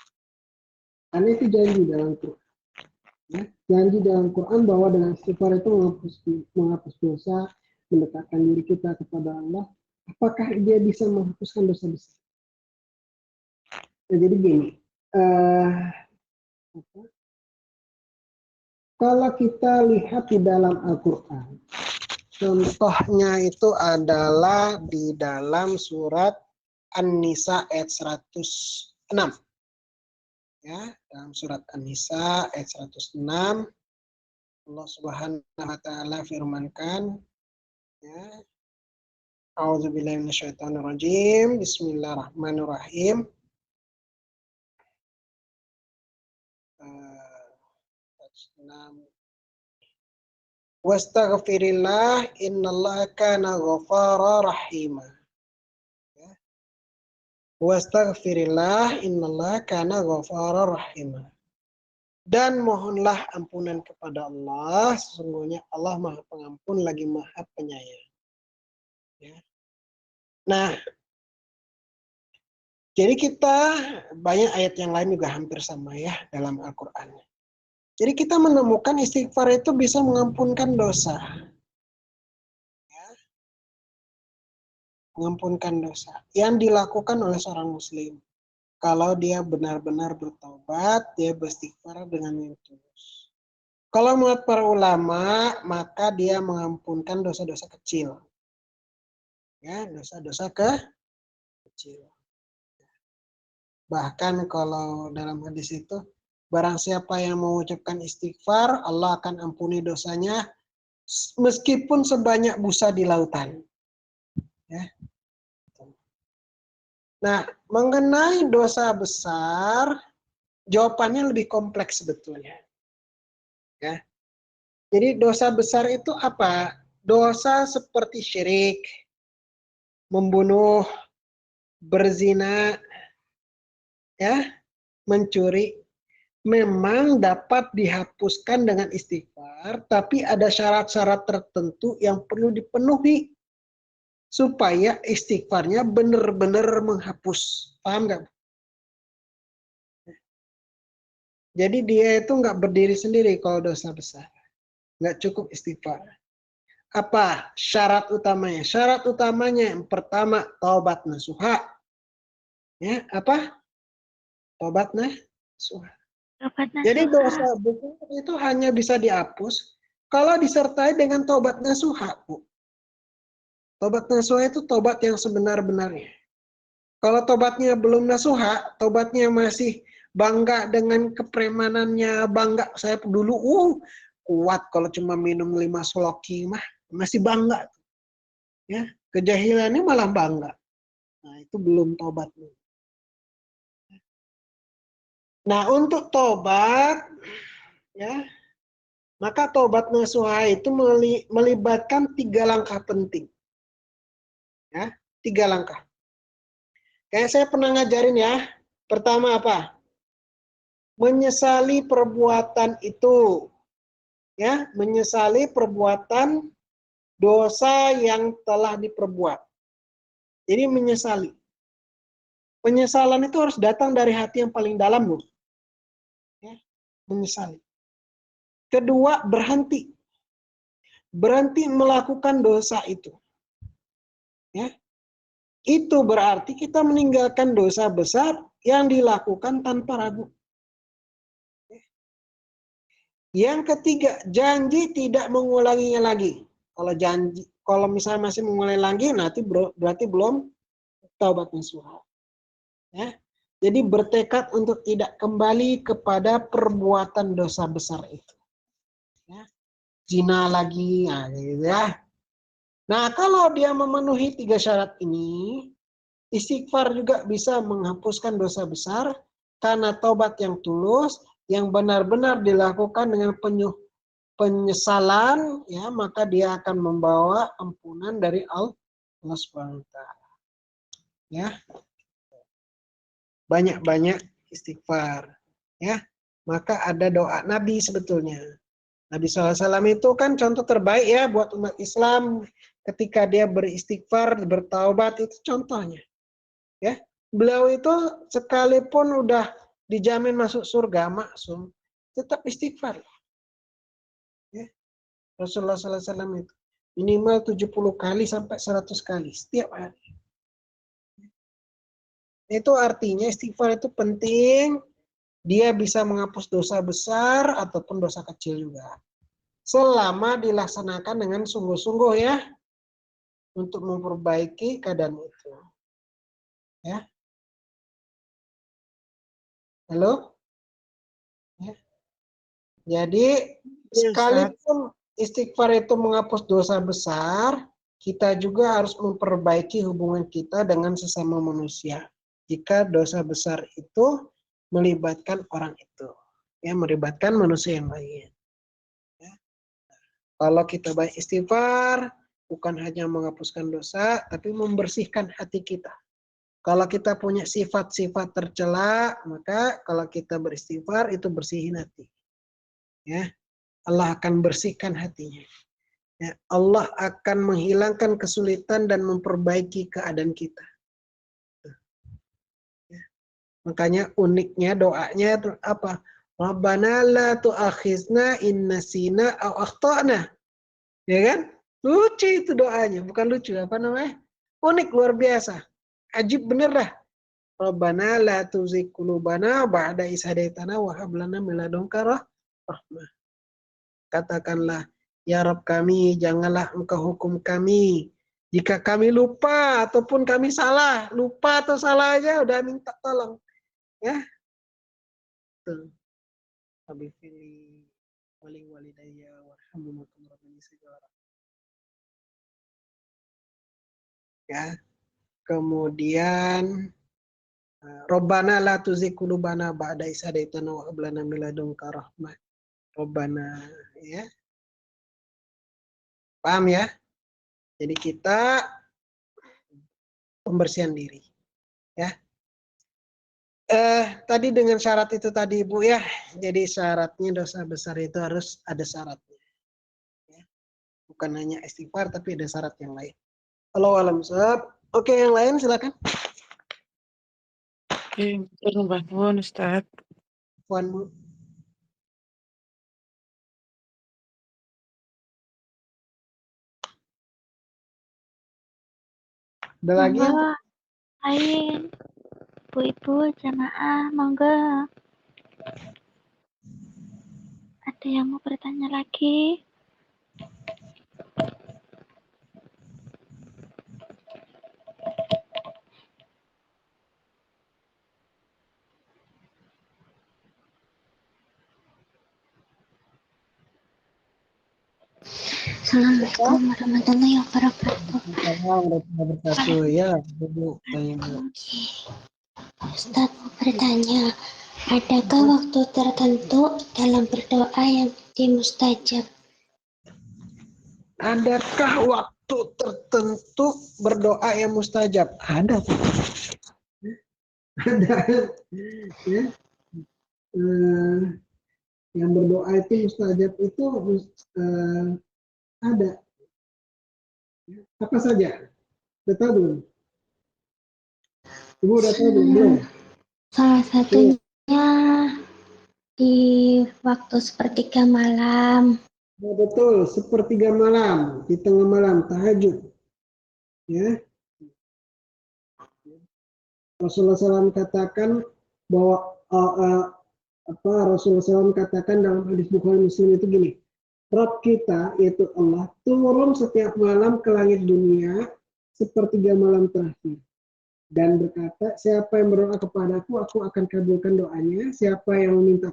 Karena itu janji dalam Quran. Ya, janji dalam Quran bahwa dengan istighfar itu menghapus dosa, mendekatkan diri kita kepada Allah. Apakah dia bisa menghapuskan dosa besar? Nah, jadi gini, kalau kita lihat di dalam Al-Quran, contohnya itu adalah di dalam surat An-Nisa ayat 106. Ya, dalam surat An-Nisa ayat 106, Allah Subhanahu wa taala firmankan, ya, A'udzubillahi minasyaitonirrajim. Bismillahirrahmanirrahim. Wastaghfirillah innallaha kana ghafara rahima. Wastaghfirillah innallaha kana ghafara rahima. Dan mohonlah ampunan kepada Allah, sesungguhnya Allah Maha Pengampun lagi Maha Penyayang. Ya. Nah, jadi kita banyak ayat yang lain juga hampir sama ya dalam Al-Quran. Jadi kita menemukan istighfar itu bisa mengampunkan dosa. Ya. Mengampunkan dosa yang dilakukan oleh seorang muslim. Kalau dia benar-benar bertobat, dia beristighfar dengan yang tulus. Kalau menurut para ulama, maka dia mengampunkan dosa-dosa kecil. Ya, dosa-dosa kecil. Bahkan kalau dalam hadis itu, barang siapa yang mengucapkan istighfar, Allah akan ampuni dosanya meskipun sebanyak busa di lautan. Ya. Nah, mengenai dosa besar, jawabannya lebih kompleks sebetulnya. Ya. Jadi dosa besar itu apa? Dosa seperti syirik, membunuh, berzina, ya, mencuri, memang dapat dihapuskan dengan istighfar, tapi ada syarat-syarat tertentu yang perlu dipenuhi supaya istighfarnya benar-benar menghapus. Paham nggak? Jadi dia itu nggak berdiri sendiri kalau dosa besar. Nggak cukup istighfar. Apa syarat utamanya? Syarat utamanya yang pertama, taubat nasuha. Ya, apa? Taubat nasuha. Taubat Jadi nasuha. dosa besar itu hanya bisa dihapus kalau disertai dengan taubat nasuha, Bu. Taubat nasuha itu taubat yang sebenar-benarnya. Kalau tobatnya belum nasuha, tobatnya masih bangga dengan kepremanannya, bangga saya dulu kuat kalau cuma minum 5 sloki mah masih bangga. Ya, kejahilannya malah bangga. Nah, itu belum tobatnya. Nah, untuk tobat ya, maka tobat nasuha itu melibatkan 3 langkah penting. Ya, 3 langkah. Kayak saya pernah ngajarin ya. Pertama apa? Menyesali perbuatan itu. Ya, menyesali perbuatan dosa yang telah diperbuat. Jadi menyesali. Penyesalan itu harus datang dari hati yang paling dalam, loh. Ya, menyesali. Kedua, berhenti. Berhenti melakukan dosa itu. Ya. Itu berarti kita meninggalkan dosa besar yang dilakukan tanpa ragu. Yang ketiga, janji tidak mengulanginya lagi. Kalau janji, kalau misalnya masih mengulangi lagi, nanti berarti belum taubat nasuha. Ya. Jadi bertekad untuk tidak kembali kepada perbuatan dosa besar itu. Ya. Zina lagi, nah, gitu ya. Nah, kalau dia memenuhi 3 syarat ini, istighfar juga bisa menghapuskan dosa besar karena taubat yang tulus, yang benar-benar dilakukan dengan penyesalan, ya, maka dia akan membawa ampunan dari Allah Subhanahu wa taala. Ya. Banyak-banyak istighfar, ya. Maka ada doa Nabi sebetulnya. Nabi SAW itu kan contoh terbaik ya buat umat Islam ketika dia beristighfar, bertaubat, itu contohnya. Ya. Beliau itu sekalipun udah dijamin masuk surga maksum, tetap istighfar. Ya. Rasulullah SAW itu minimal 70 kali sampai 100 kali setiap hari. Itu artinya istighfar itu penting. Dia bisa menghapus dosa besar ataupun dosa kecil juga. Selama dilaksanakan dengan sungguh-sungguh ya. Untuk memperbaiki keadaan itu. Ya. Halo? Ya. Jadi Ya, Ustaz. sekalipun istighfar itu menghapus dosa besar, kita juga harus memperbaiki hubungan kita dengan sesama manusia. Jika dosa besar itu melibatkan orang itu. Ya, melibatkan manusia yang lain. Ya. Kalau kita baik istighfar, bukan hanya menghapuskan dosa, tapi membersihkan hati kita. Kalau kita punya sifat-sifat tercela, maka kalau kita beristighfar itu bersihin hati. Ya, Allah akan bersihkan hatinya. Ya, Allah akan menghilangkan kesulitan dan memperbaiki keadaan kita. Ya. Makanya uniknya doanya itu apa? Rabbana la tu'akhizna in nasina aw akhtana. Ya kan? Lucu itu doanya, bukan lucu apa namanya? Unik luar biasa. Ajib bener dah. Rabbana la tuzigh qulubana ba'da idh hadaitana wa hab lana min ladunka rahmah. Katakanlah, ya Rabb kami, janganlah engkau hukum kami. Jika kami lupa ataupun kami salah, lupa atau salah aja udah minta tolong. Ya, tuh. Habibili wali walidayya warhamhuma kama rabbayani shaghira. Ya. Kemudian Rabbana la tuzigh qulubana ba'da idh hadaitana wa hab lana min ladunka rahmah. Rabbana, ya. Paham ya? Jadi kita pembersihan diri, ya. Tadi dengan syarat itu tadi Ibu ya. Jadi syaratnya dosa besar itu harus ada syaratnya. Ya. Bukan hanya istighfar tapi ada syarat yang lain. Allahu a'lam bishawab. Oke, yang lain silakan. Oke, Mbah Nuwun Ustaz. Puan Bu. Ada lagi? Monggo, lain. Ibu-ibu, jamaah, monggo. Ada yang mau bertanya lagi? Assalamualaikum warahmatullahi wabarakatuh. Assalamualaikum warahmatullahi wabarakatuh. Ya, Bu. Tanya, Bu. Ustadz mau bertanya, adakah waktu tertentu dalam berdoa yang dimustajab? Adakah waktu tertentu berdoa yang mustajab? Ada. Ada. Ya. Yang berdoa itu mustajab itu ada. Apa saja? Udah tahu belum? Ibu udah tahu belum? Salah satunya di waktu sepertiga malam. Ya, betul, sepertiga malam, di tengah malam, tahajud. Ya. Rasulullah SAW katakan bahwa Rasulullah SAW katakan dalam hadis Bukhari Muslim itu gini, Rabb kita yaitu Allah turun setiap malam ke langit dunia sepertiga malam terakhir dan berkata, siapa yang berdoa kepadaku, aku akan kabulkan doanya. Siapa yang meminta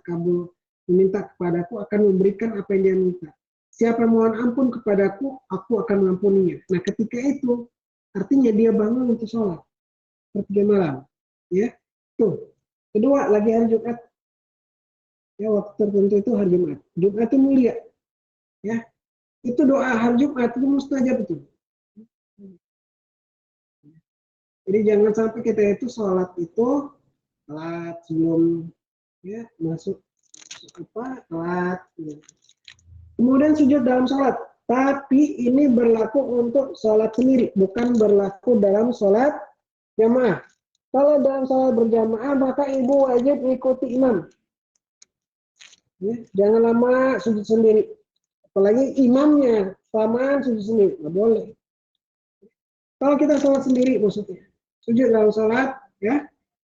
kepadaku akan memberikan apa yang dia minta. Siapa yang mohon ampun kepadaku, aku akan mengampuninya. Nah, ketika itu artinya dia bangun untuk sholat sepertiga malam, ya. Tuh. Kedua, lagi hari Jumat. Ya, waktu tertentu itu hari Jumat. Jumat itu mulia, ya. Itu doa hari Jumat itu mustajab itu. Jadi jangan sampai kita itu sholat itu telat sebelum ya masuk telat. Ya. Kemudian sujud dalam sholat. Tapi ini berlaku untuk sholat sendiri, bukan berlaku dalam sholat jamaah. Kalau dalam sholat berjamaah maka ibu wajib ikuti imam. Ya, jangan lama sujud sendiri. Apalagi imamnya samaan sujud sendiri, nggak boleh. Kalau kita sholat sendiri maksudnya, sujud dalam sholat, ya,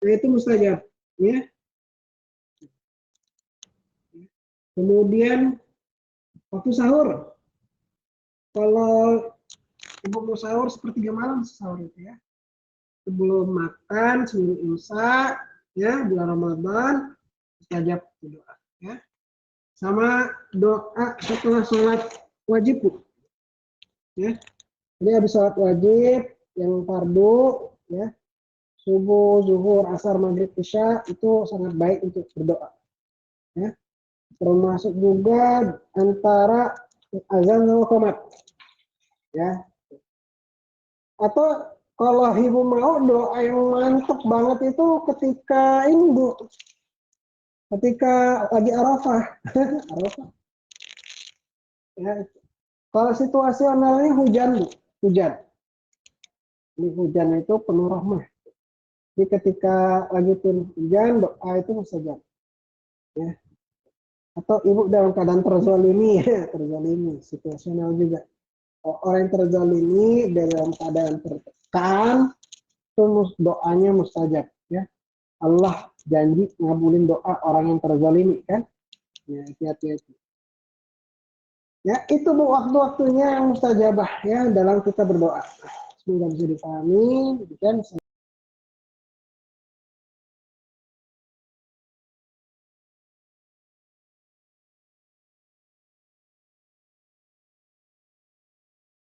nah itu mustajab, ya. Kemudian waktu sahur, kalau ibu mau sahur sepertiga malam sahur itu ya, sebelum makan, sebelum imsak, ya, bulan Ramadan, mustajab doa, ya. Sama doa setelah sholat wajib, Bu. Ya. Jadi habis sholat wajib yang fardu, ya, subuh, zuhur, asar, maghrib, isya itu sangat baik untuk berdoa. Ya. Termasuk juga antara azan sama qomat. Ya. Atau kalau ibu mau doa yang mantap banget itu ketika ini, Bu. Ketika lagi Arafah. Arafah. Ya. Kalau situasionalnya hujan, Bu. Hujan. Ini hujan itu penuh rahmah. Jadi ketika lagi turun hujan, doa itu mustajab. Ya. Atau ibu dalam keadaan terzalimi, ya, terzalimi, situasional juga. Orang yang terzalimi dalam keadaan tertekan, itu doanya mustajab. Ya. Allah janji ngabulin doa orang yang terzalimi, kan? Ya, hati-hati. Ya, itu waktu-waktunya yang mustajabah ya dalam kita berdoa. Semoga bisa dipahami. Demikian.